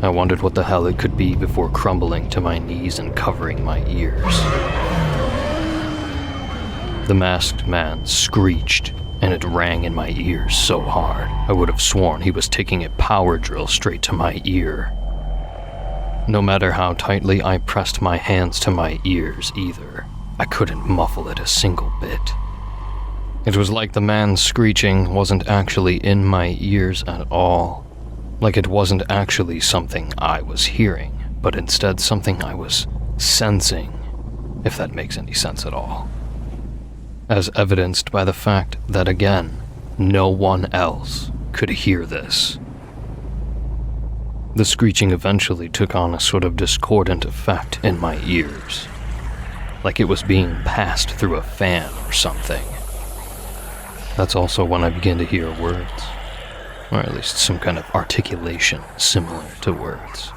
I wondered what the hell it could be before crumbling to my knees and covering my ears. The masked man screeched, and it rang in my ears so hard, I would have sworn he was taking a power drill straight to my ear. No matter how tightly I pressed my hands to my ears either, I couldn't muffle it a single bit. It was like the man's screeching wasn't actually in my ears at all. Like it wasn't actually something I was hearing, but instead something I was sensing, if that makes any sense at all. As evidenced by the fact that, again, no one else could hear this. The screeching eventually took on a sort of discordant effect in my ears, like it was being passed through a fan or something. That's also when I began to hear words, or at least some kind of articulation similar to words,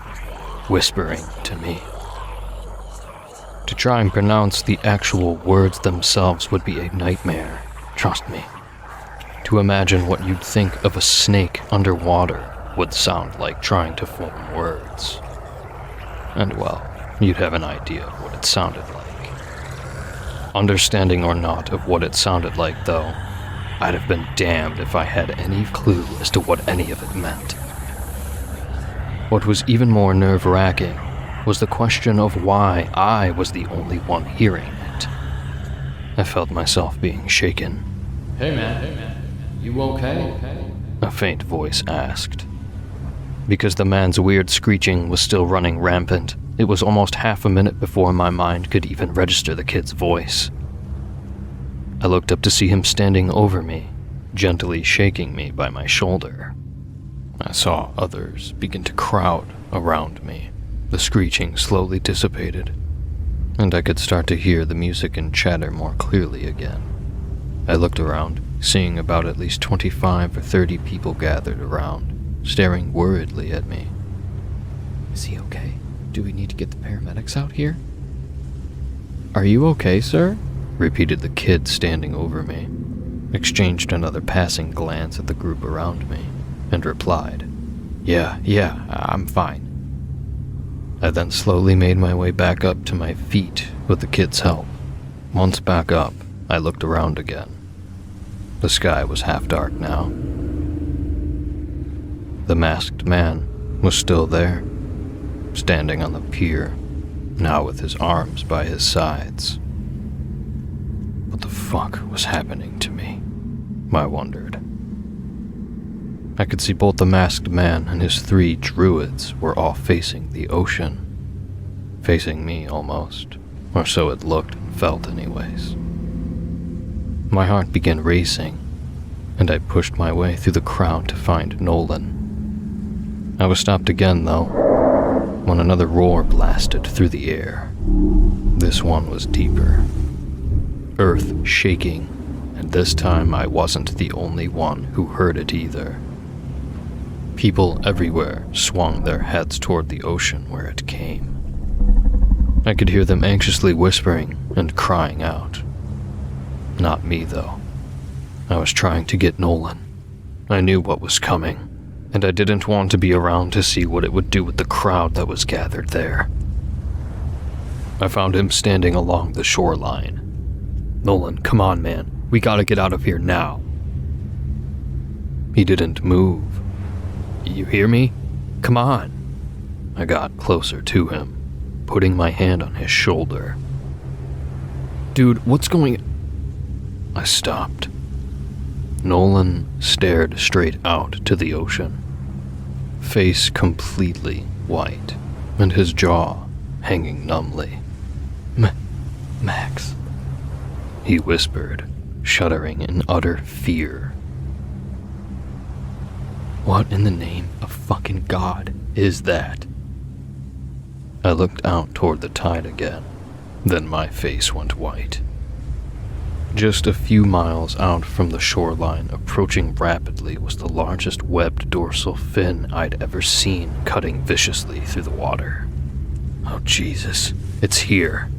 whispering to me. To try and pronounce the actual words themselves would be a nightmare, trust me. To imagine what you'd think of a snake underwater would sound like trying to form words. And well, you'd have an idea of what it sounded like. Understanding or not of what it sounded like, though, I'd have been damned if I had any clue as to what any of it meant. What was even more nerve-wracking was the question of why I was the only one hearing it. I felt myself being shaken. Hey man, you okay? A faint voice asked. Because the man's weird screeching was still running rampant, it was almost half a minute before my mind could even register the kid's voice. I looked up to see him standing over me, gently shaking me by my shoulder. I saw others begin to crowd around me. The screeching slowly dissipated, and I could start to hear the music and chatter more clearly again. I looked around, seeing about at least 25 or 30 people gathered around, staring worriedly at me. Is he okay? Do we need to get the paramedics out here? Are you okay, sir? Repeated the kid standing over me, exchanged another passing glance at the group around me, and replied, Yeah, I'm fine. I then slowly made my way back up to my feet with the kid's help. Once back up, I looked around again. The sky was half dark now. The masked man was still there, standing on the pier, now with his arms by his sides. What the fuck was happening to me? I wondered. I could see both the masked man and his 3 druids were all facing the ocean. Facing me, almost. Or so it looked and felt anyways. My heart began racing, and I pushed my way through the crowd to find Nolan. I was stopped again, though, when another roar blasted through the air. This one was deeper. Earth shaking, and this time I wasn't the only one who heard it either. People everywhere swung their heads toward the ocean where it came. I could hear them anxiously whispering and crying out. Not me, though. I was trying to get Nolan. I knew what was coming, and I didn't want to be around to see what it would do with the crowd that was gathered there. I found him standing along the shoreline. Nolan, come on, man. We gotta get out of here now. He didn't move. You hear me? Come on. I got closer to him, putting my hand on his shoulder. Dude, what's going... I stopped. Nolan stared straight out to the ocean, face completely white, and his jaw hanging numbly. Max, he whispered, shuddering in utter fear. What in the name of fucking God is that? I looked out toward the tide again, then my face went white. Just a few miles out from the shoreline, approaching rapidly, was the largest webbed dorsal fin I'd ever seen cutting viciously through the water. Oh Jesus, it's here.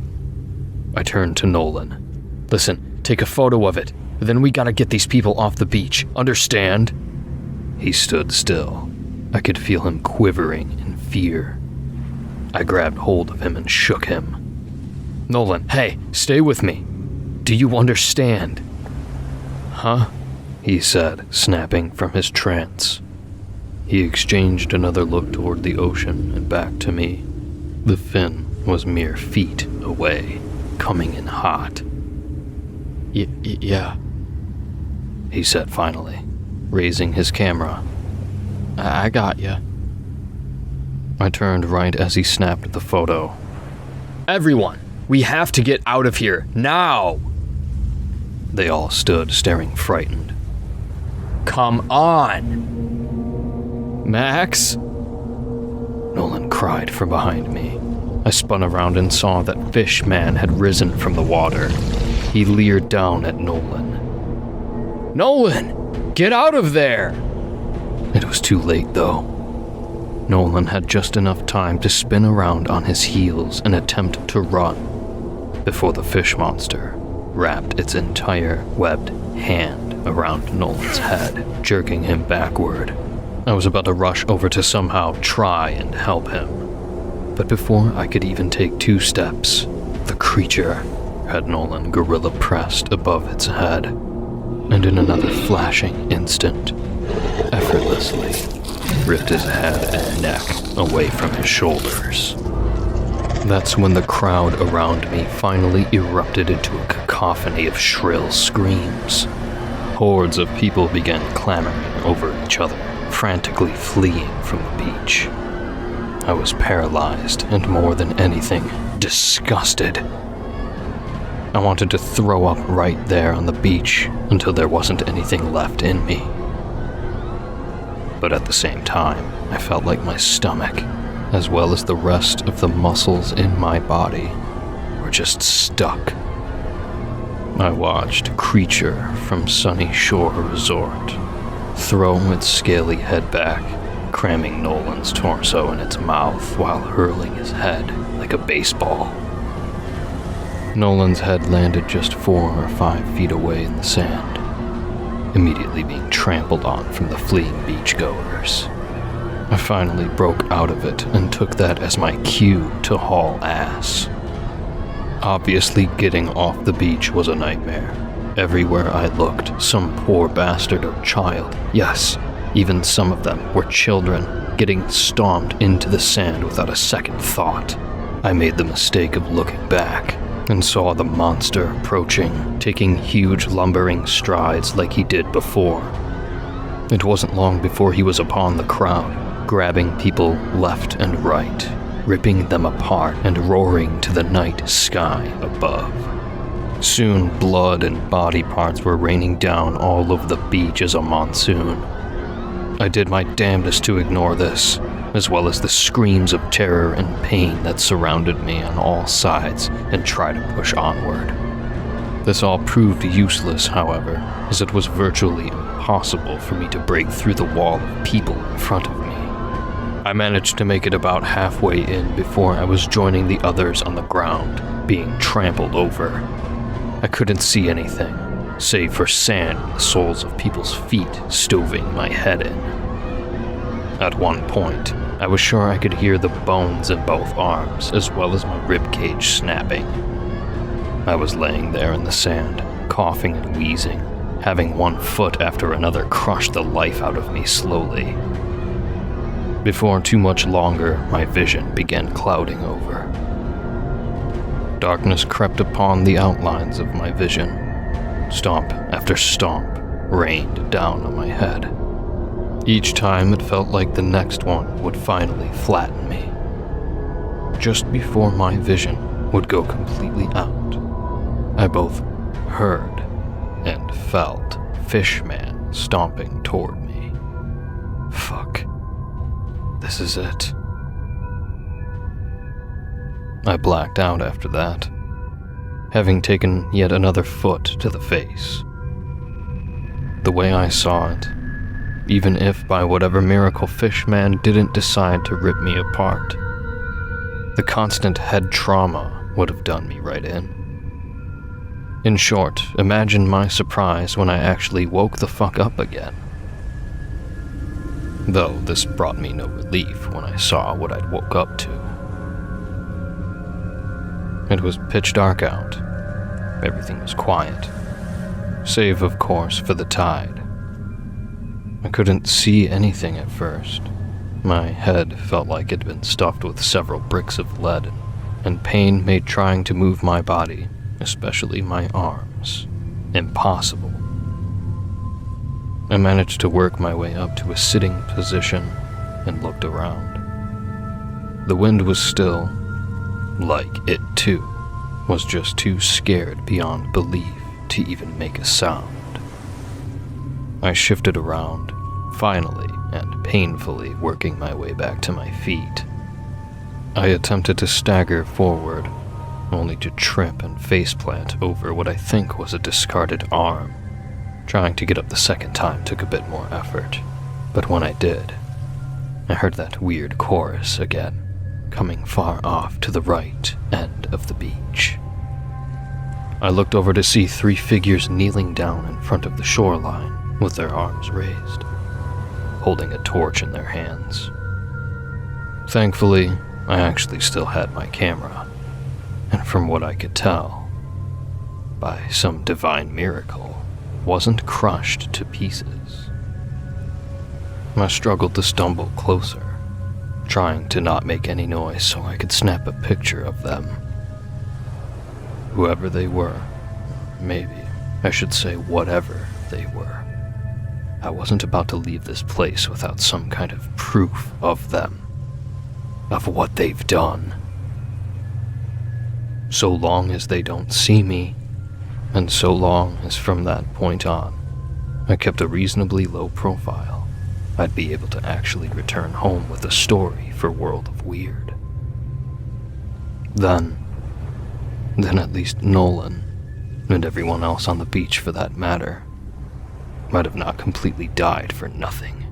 I turned to Nolan. Listen, take a photo of it, then we gotta get these people off the beach, understand? He stood still. I could feel him quivering in fear. I grabbed hold of him and shook him. Nolan, hey, stay with me. Do you understand? Huh? He said, snapping from his trance. He exchanged another look toward the ocean and back to me. The fin was mere feet away, coming in hot. Yeah, he said finally, raising his camera. I got ya. I turned right as he snapped the photo. Everyone, we have to get out of here, now! They all stood staring frightened. Come on! Max? Nolan cried from behind me. I spun around and saw that Fish Man had risen from the water. He leered down at Nolan. Nolan! Get out of there! It was too late, though. Nolan had just enough time to spin around on his heels and attempt to run before the fish monster wrapped its entire webbed hand around Nolan's head, jerking him backward. I was about to rush over to somehow try and help him, but before I could even take 2 steps, the creature had Nolan gorilla pressed above its head, and in another flashing instant, effortlessly ripped his head and neck away from his shoulders. That's when the crowd around me finally erupted into a cacophony of shrill screams. Hordes of people began clamoring over each other, frantically fleeing from the beach. I was paralyzed and, more than anything, disgusted. I wanted to throw up right there on the beach until there wasn't anything left in me. But at the same time, I felt like my stomach, as well as the rest of the muscles in my body, were just stuck. I watched Creature from Sunny Shore Resort throw its scaly head back, cramming Nolan's torso in its mouth while hurling his head like a baseball. Nolan's head landed just 4 or 5 feet away in the sand, immediately being trampled on from the fleeing beachgoers. I finally broke out of it and took that as my cue to haul ass. Obviously, getting off the beach was a nightmare. Everywhere I looked, some poor bastard or child, yes, even some of them were children, getting stomped into the sand without a second thought. I made the mistake of looking back and saw the monster approaching, taking huge lumbering strides like he did before. It wasn't long before he was upon the crowd, grabbing people left and right, ripping them apart and roaring to the night sky above. Soon, blood and body parts were raining down all over the beach as a monsoon. I did my damnedest to ignore this, as well as the screams of terror and pain that surrounded me on all sides, and try to push onward. This all proved useless, however, as it was virtually impossible for me to break through the wall of people in front of me. I managed to make it about halfway in before I was joining the others on the ground, being trampled over. I couldn't see anything, save for sand and the soles of people's feet stoving my head in. At one point, I was sure I could hear the bones in both arms, as well as my ribcage snapping. I was laying there in the sand, coughing and wheezing, having one foot after another crush the life out of me slowly. Before too much longer, my vision began clouding over. Darkness crept upon the outlines of my vision. Stomp after stomp rained down on my head. Each time it felt like the next one would finally flatten me. Just before my vision would go completely out, I both heard and felt Fishman stomping toward me. Fuck. This is it. I blacked out after that, having taken yet another foot to the face. The way I saw it, even if by whatever miracle Fishman didn't decide to rip me apart, the constant head trauma would have done me right in. In short, imagine my surprise when I actually woke the fuck up again. Though this brought me no relief when I saw what I'd woke up to. It was pitch dark out, everything was quiet, save, of course, for the tide. I couldn't see anything at first. My head felt like it'd been stuffed with several bricks of lead, and pain made trying to move my body, especially my arms, impossible. I managed to work my way up to a sitting position and looked around. The wind was still, like it too was just too scared beyond belief to even make a sound. I shifted around, finally and painfully working my way back to my feet. I attempted to stagger forward, only to trip and faceplant over what I think was a discarded arm. Trying to get up the second time took a bit more effort, but when I did, I heard that weird chorus again, coming far off to the right end of the beach. I looked over to see 3 figures kneeling down in front of the shoreline with their arms raised, holding a torch in their hands. Thankfully, I actually still had my camera, and from what I could tell, by some divine miracle, wasn't crushed to pieces. I struggled to stumble closer, trying to not make any noise so I could snap a picture of them. Whoever they were, maybe I should say whatever they were, I wasn't about to leave this place without some kind of proof of them, of what they've done. So long as they don't see me, and so long as from that point on, I kept a reasonably low profile, I'd be able to actually return home with a story for World of Weird. Then at least Nolan, and everyone else on the beach for that matter, might have not completely died for nothing.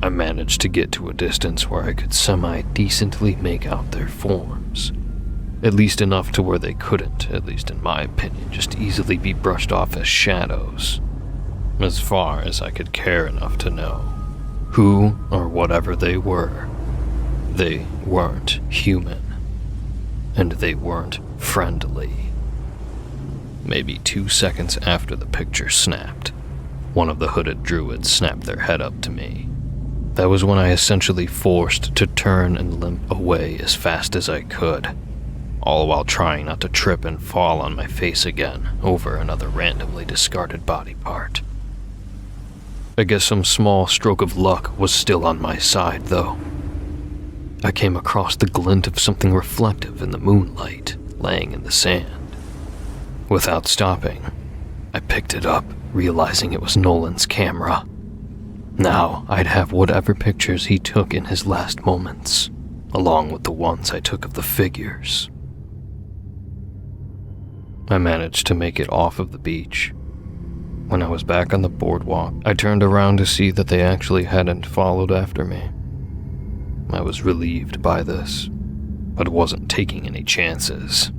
I managed to get to a distance where I could semi-decently make out their forms, at least enough to where they couldn't, at least in my opinion, just easily be brushed off as shadows, as far as I could care enough to know who or whatever they were. They weren't human, and they weren't friendly. Maybe 2 seconds after the picture snapped, one of the hooded druids snapped their head up to me. That was when I essentially forced to turn and limp away as fast as I could, all while trying not to trip and fall on my face again over another randomly discarded body part. I guess some small stroke of luck was still on my side, though. I came across the glint of something reflective in the moonlight, laying in the sand. Without stopping, I picked it up, realizing it was Nolan's camera. Now I'd have whatever pictures he took in his last moments, along with the ones I took of the figures. I managed to make it off of the beach. When I was back on the boardwalk, I turned around to see that they actually hadn't followed after me. I was relieved by this, but wasn't taking any chances.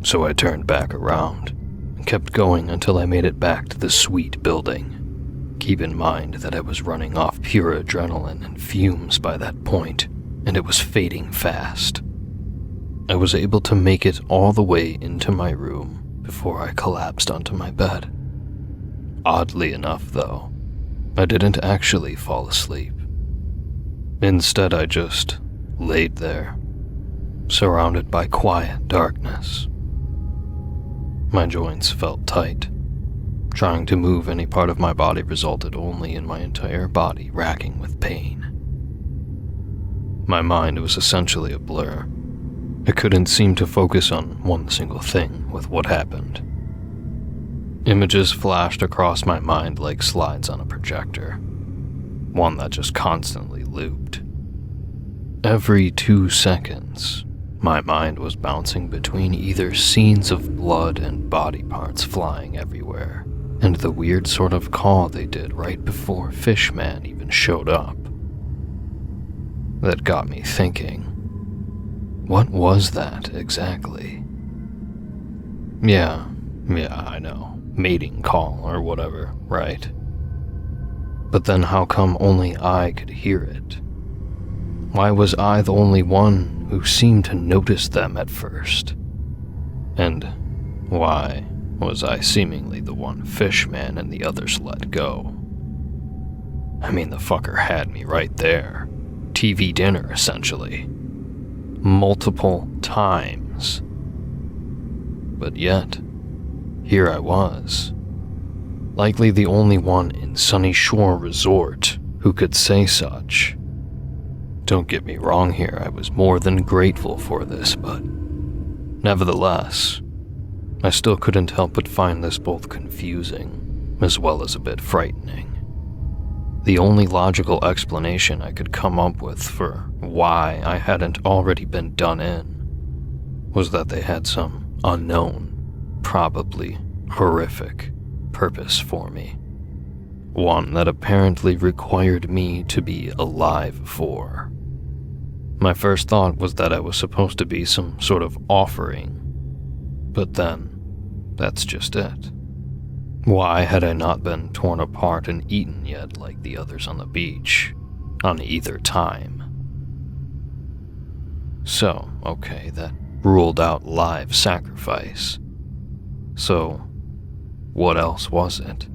So I turned back around and kept going until I made it back to the suite building. Keep in mind that I was running off pure adrenaline and fumes by that point, and it was fading fast. I was able to make it all the way into my room before I collapsed onto my bed. Oddly enough, though, I didn't actually fall asleep. Instead, I just laid there, surrounded by quiet darkness. My joints felt tight. Trying to move any part of my body resulted only in my entire body racking with pain. My mind was essentially a blur. I couldn't seem to focus on one single thing with what happened. Images flashed across my mind like slides on a projector, one that just constantly looped. Every 2 seconds, my mind was bouncing between either scenes of blood and body parts flying everywhere, and the weird sort of call they did right before Fishman even showed up. That got me thinking, what was that exactly? Yeah, I know. Mating call or whatever, right? But then how come only I could hear it? Why was I the only one who seemed to notice them at first? And why was I seemingly the one fish man and the others let go? I mean, the fucker had me right there. TV dinner, essentially. Multiple times. But yet, here I was. Likely the only one in Sunny Shore Resort who could say such. Don't get me wrong here, I was more than grateful for this, but nevertheless, I still couldn't help but find this both confusing as well as a bit frightening. The only logical explanation I could come up with for why I hadn't already been done in was that they had some unknown, probably horrific purpose for me. One that apparently required me to be alive for. My first thought was that I was supposed to be some sort of offering, but then, that's just it. Why had I not been torn apart and eaten yet like the others on the beach, on either time? So, okay, that ruled out live sacrifice. So, what else was it?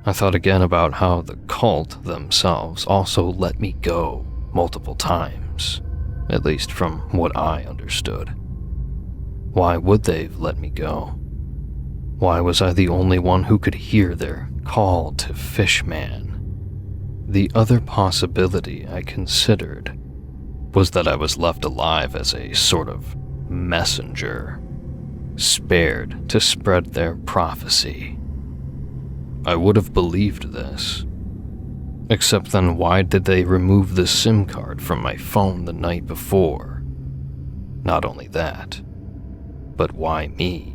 I thought again about how the cult themselves also let me go multiple times, at least from what I understood. Why would they have let me go? Why was I the only one who could hear their call to Fishman? The other possibility I considered was that I was left alive as a sort of messenger, spared to spread their prophecy. I would have believed this. Except then why did they remove the SIM card from my phone the night before? Not only that, but why me?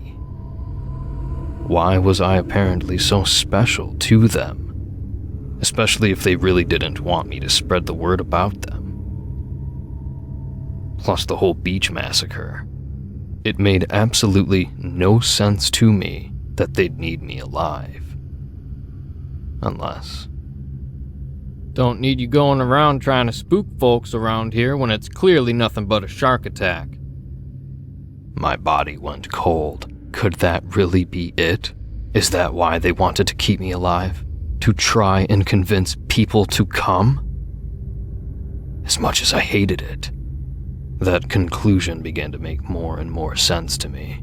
Why was I apparently so special to them? Especially if they really didn't want me to spread the word about them. Plus the whole beach massacre. It made absolutely no sense to me that they'd need me alive. Unless... Don't need you going around trying to spook folks around here when it's clearly nothing but a shark attack. My body went cold. Could that really be it? Is that why they wanted to keep me alive? To try and convince people to come? As much as I hated it, that conclusion began to make more and more sense to me.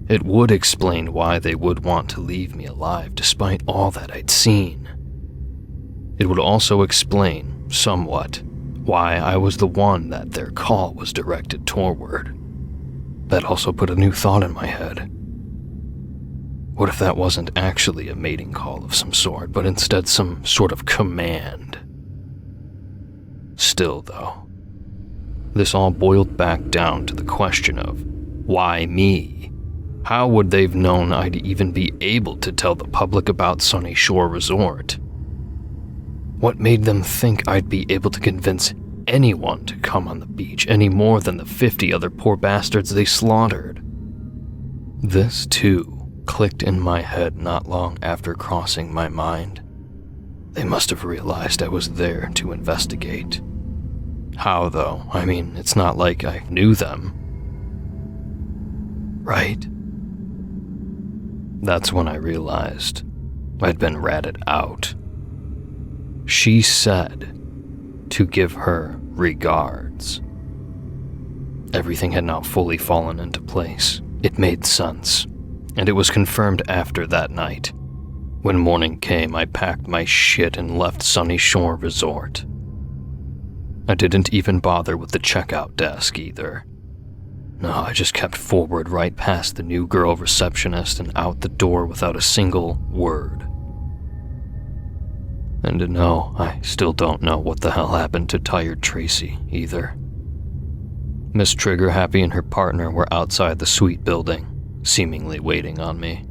It would explain why they would want to leave me alive despite all that I'd seen. It would also explain, somewhat, why I was the one that their call was directed toward. That also put a new thought in my head. What if that wasn't actually a mating call of some sort, but instead some sort of command? Still, though, this all boiled back down to the question of, why me? How would they've known I'd even be able to tell the public about Sunny Shore Resort? What made them think I'd be able to convince anyone to come on the beach any more than the 50 other poor bastards they slaughtered? This, too, clicked in my head not long after crossing my mind. They must have realized I was there to investigate. How, though? I mean, it's not like I knew them. Right? That's when I realized I'd been ratted out. She said to give her regards. Everything had now fully fallen into place. It made sense, and it was confirmed after that night. When morning came, I packed my shit and left Sunny Shore Resort. I didn't even bother with the checkout desk either. No, I just kept forward right past the new girl receptionist and out the door without a single word. And no, I still don't know what the hell happened to Tired Tracy either. Miss Trigger Happy and her partner were outside the suite building, seemingly waiting on me.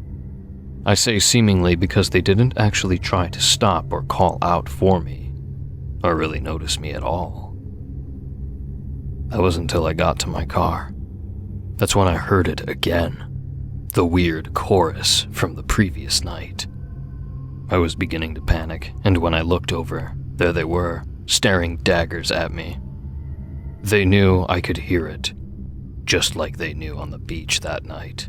I say seemingly because they didn't actually try to stop or call out for me, or really notice me at all. That was until I got to my car. That's when I heard it again, the weird chorus from the previous night. I was beginning to panic, and when I looked over, there they were, staring daggers at me. They knew I could hear it. just like they knew on the beach that night.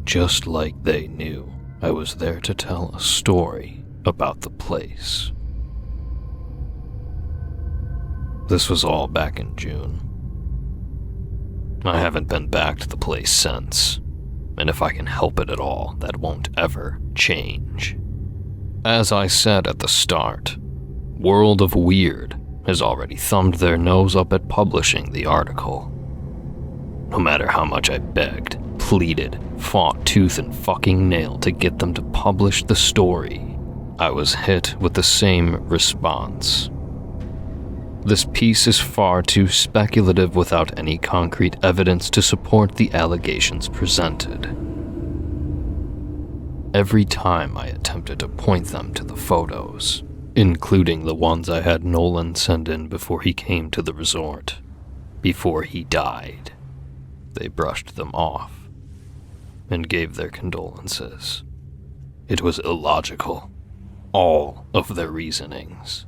Just like they knew I was there to tell a story about the place. This was all back in June. I haven't been back to the place since, and if I can help it at all, that won't ever change. As I said at the start, World of Weird has already thumbed their nose up at publishing the article. No matter how much I begged, pleaded, fought tooth and fucking nail to get them to publish the story, I was hit with the same response. This piece is far too speculative without any concrete evidence to support the allegations presented. Every time I attempted to point them to the photos, including the ones I had Nolan send in before he came to the resort, before he died, they brushed them off and gave their condolences. It was illogical, all of their reasonings.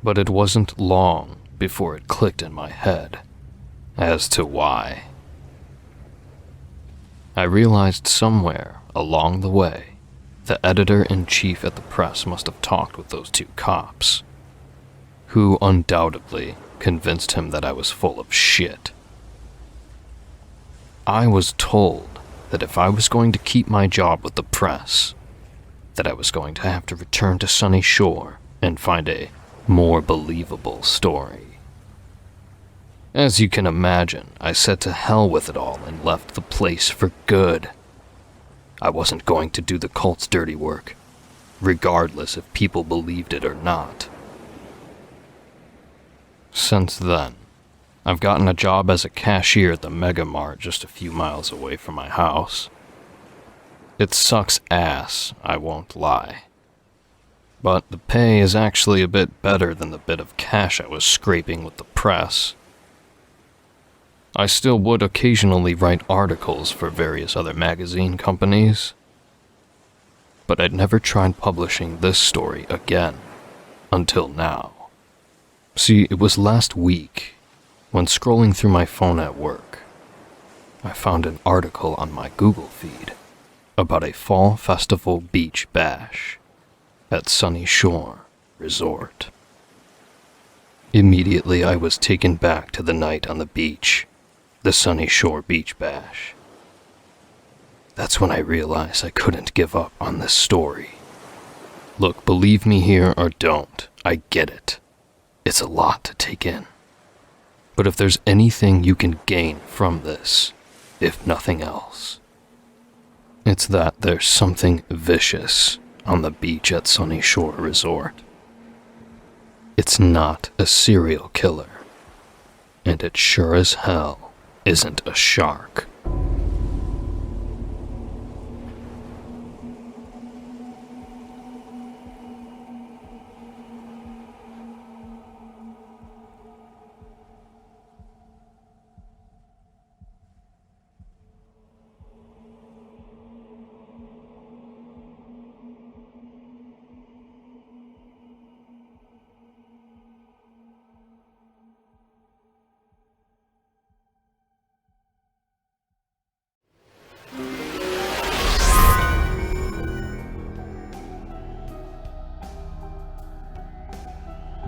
But it wasn't long before it clicked in my head as to why. I realized somewhere along the way, the editor-in-chief at the press must have talked with those two cops, who undoubtedly convinced him that I was full of shit. I was told that if I was going to keep my job with the press, that I was going to have to return to Sunny Shore and find a more believable story. As you can imagine, I said to hell with it all and left the place for good. I wasn't going to do the cult's dirty work, regardless if people believed it or not. Since then, I've gotten a job as a cashier at the Mega Mart just a few miles away from my house. It sucks ass, I won't lie. But the pay is actually a bit better than the bit of cash I was scraping with the press. I still would occasionally write articles for various other magazine companies, but I'd never tried publishing this story again, until now. See, it was last week, when scrolling through my phone at work, I found an article on my Google feed about a fall festival beach bash at Sunny Shore Resort. Immediately I was taken back to the night on the beach, the Sunny Shore Beach Bash. That's when I realized I couldn't give up on this story. Look, believe me here or don't, I get it. It's a lot to take in. But if there's anything you can gain from this, if nothing else, it's that there's something vicious on the beach at Sunny Shore Resort. It's not a serial killer, and it sure as hell isn't a shark.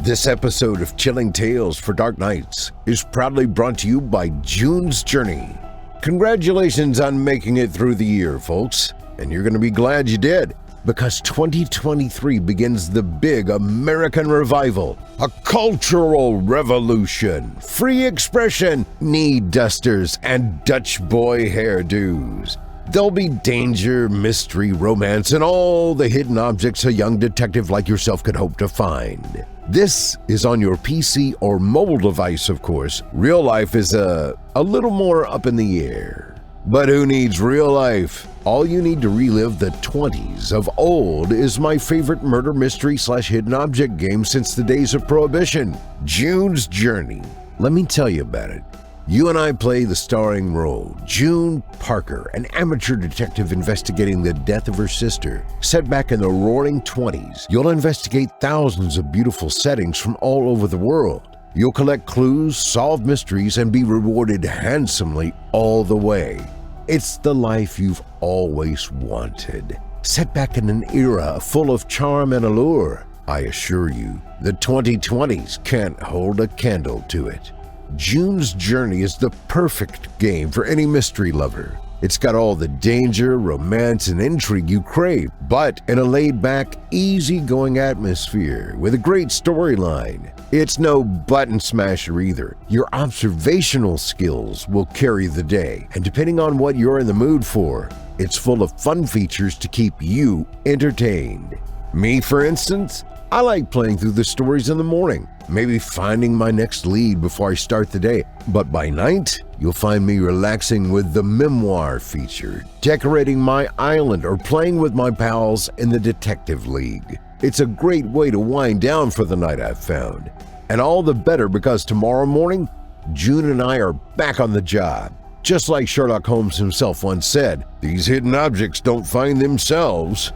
This episode of Chilling Tales for Dark Nights is proudly brought to you by June's Journey. Congratulations on making it through the year, folks. And you're going to be glad you did, because 2023 begins the big American revival, a cultural revolution, free expression, knee dusters, and Dutch boy hairdos. There'll be danger, mystery, romance, and all the hidden objects a young detective like yourself could hope to find. This is on your PC or mobile device, of course. Real life is a little more up in the air. But who needs real life? All you need to relive the 20s of old is my favorite murder mystery / hidden object game since the days of Prohibition, June's Journey. Let me tell you about it. You and I play the starring role, June Parker, an amateur detective investigating the death of her sister. Set back in the roaring 20s, you'll investigate thousands of beautiful settings from all over the world. You'll collect clues, solve mysteries, and be rewarded handsomely all the way. It's the life you've always wanted. Set back in an era full of charm and allure. I assure you, the 2020s can't hold a candle to it. June's Journey is the perfect game for any mystery lover. It's got all the danger, romance, and intrigue you crave, but in a laid-back, easy-going atmosphere with a great storyline. It's no button smasher either. Your observational skills will carry the day, and depending on what you're in the mood for, it's full of fun features to keep you entertained. Me, for instance, I like playing through the stories in the morning, maybe finding my next lead before I start the day. But by night, you'll find me relaxing with the memoir feature, decorating my island, or playing with my pals in the detective league. It's a great way to wind down for the night, I've found. And all the better because tomorrow morning, June and I are back on the job. Just like Sherlock Holmes himself once said, these hidden objects don't find themselves.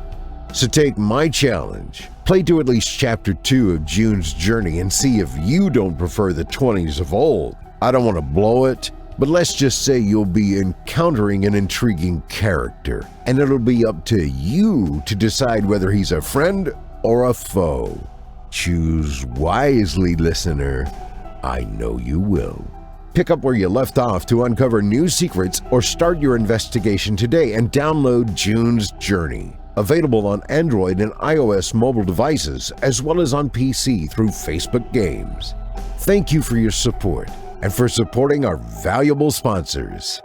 So take my challenge. Play to at least Chapter 2 of June's Journey and see if you don't prefer the 20s of old. I don't want to blow it, but let's just say you'll be encountering an intriguing character, and it'll be up to you to decide whether he's a friend or a foe. Choose wisely, listener. I know you will. Pick up where you left off to uncover new secrets or start your investigation today and download June's Journey. Available on Android and iOS mobile devices, as well as on PC through Facebook Games. Thank you for your support and for supporting our valuable sponsors.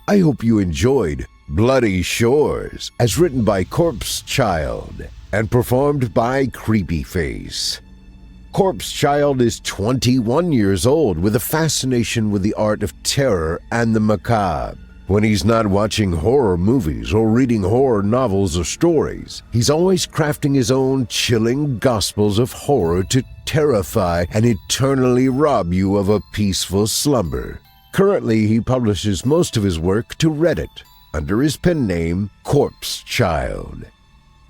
I hope you enjoyed Bloody Shores, as written by Corpse Child and performed by Creepyface. Corpse Child is 21 years old with a fascination with the art of terror and the macabre. When he's not watching horror movies or reading horror novels or stories, he's always crafting his own chilling gospels of horror to terrify and eternally rob you of a peaceful slumber. Currently, he publishes most of his work to Reddit under his pen name Corpse Child.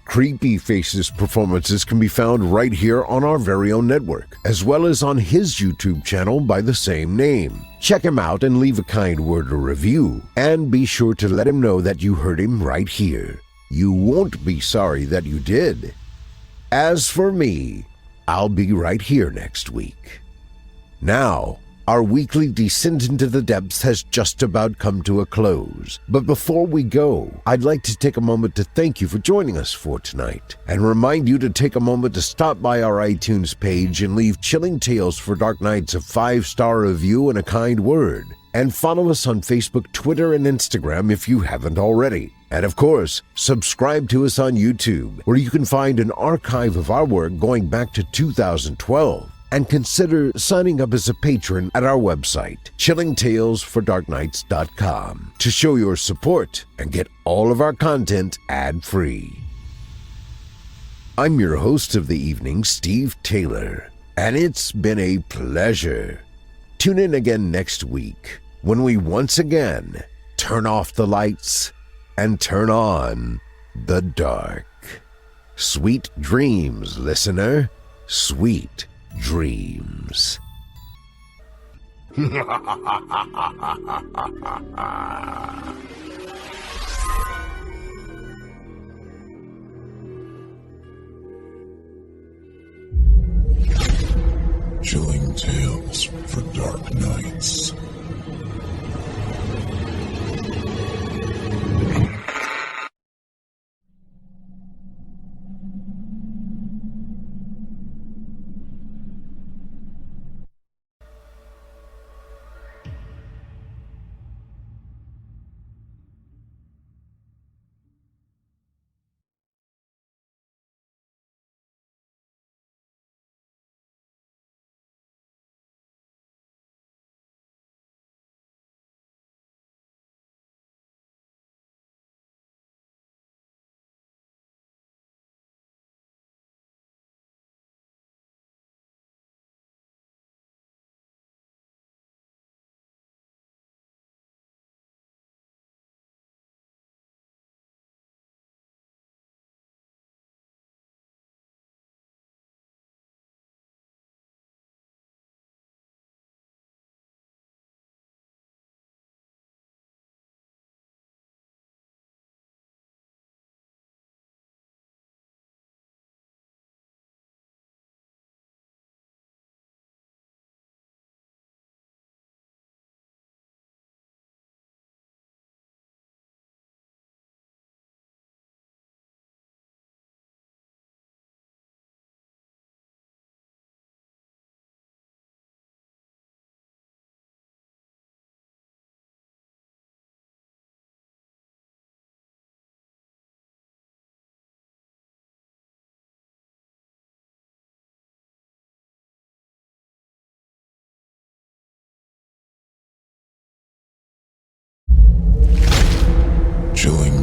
Creepyface's performances can be found right here on our very own network, as well as on his YouTube channel by the same name. Check him out and leave a kind word or review, and be sure to let him know that you heard him right here. You won't be sorry that you did. As for me, I'll be right here next week. Now, our weekly descent into the depths has just about come to a close. But before we go, I'd like to take a moment to thank you for joining us for tonight, and remind you to take a moment to stop by our iTunes page and leave Chilling Tales for Dark Nights a 5-star review and a kind word. And follow us on Facebook, Twitter, and Instagram if you haven't already. And of course, subscribe to us on YouTube, where you can find an archive of our work going back to 2012. And consider signing up as a patron at our website, chillingtalesfordarknights.com, to show your support and get all of our content ad-free. I'm your host of the evening, Steve Taylor, and it's been a pleasure. Tune in again next week when we once again turn off the lights and turn on the dark. Sweet dreams, listener. Sweet dreams. Chilling Tales for Dark Nights.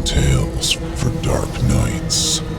Chilling Tales for Dark Nights.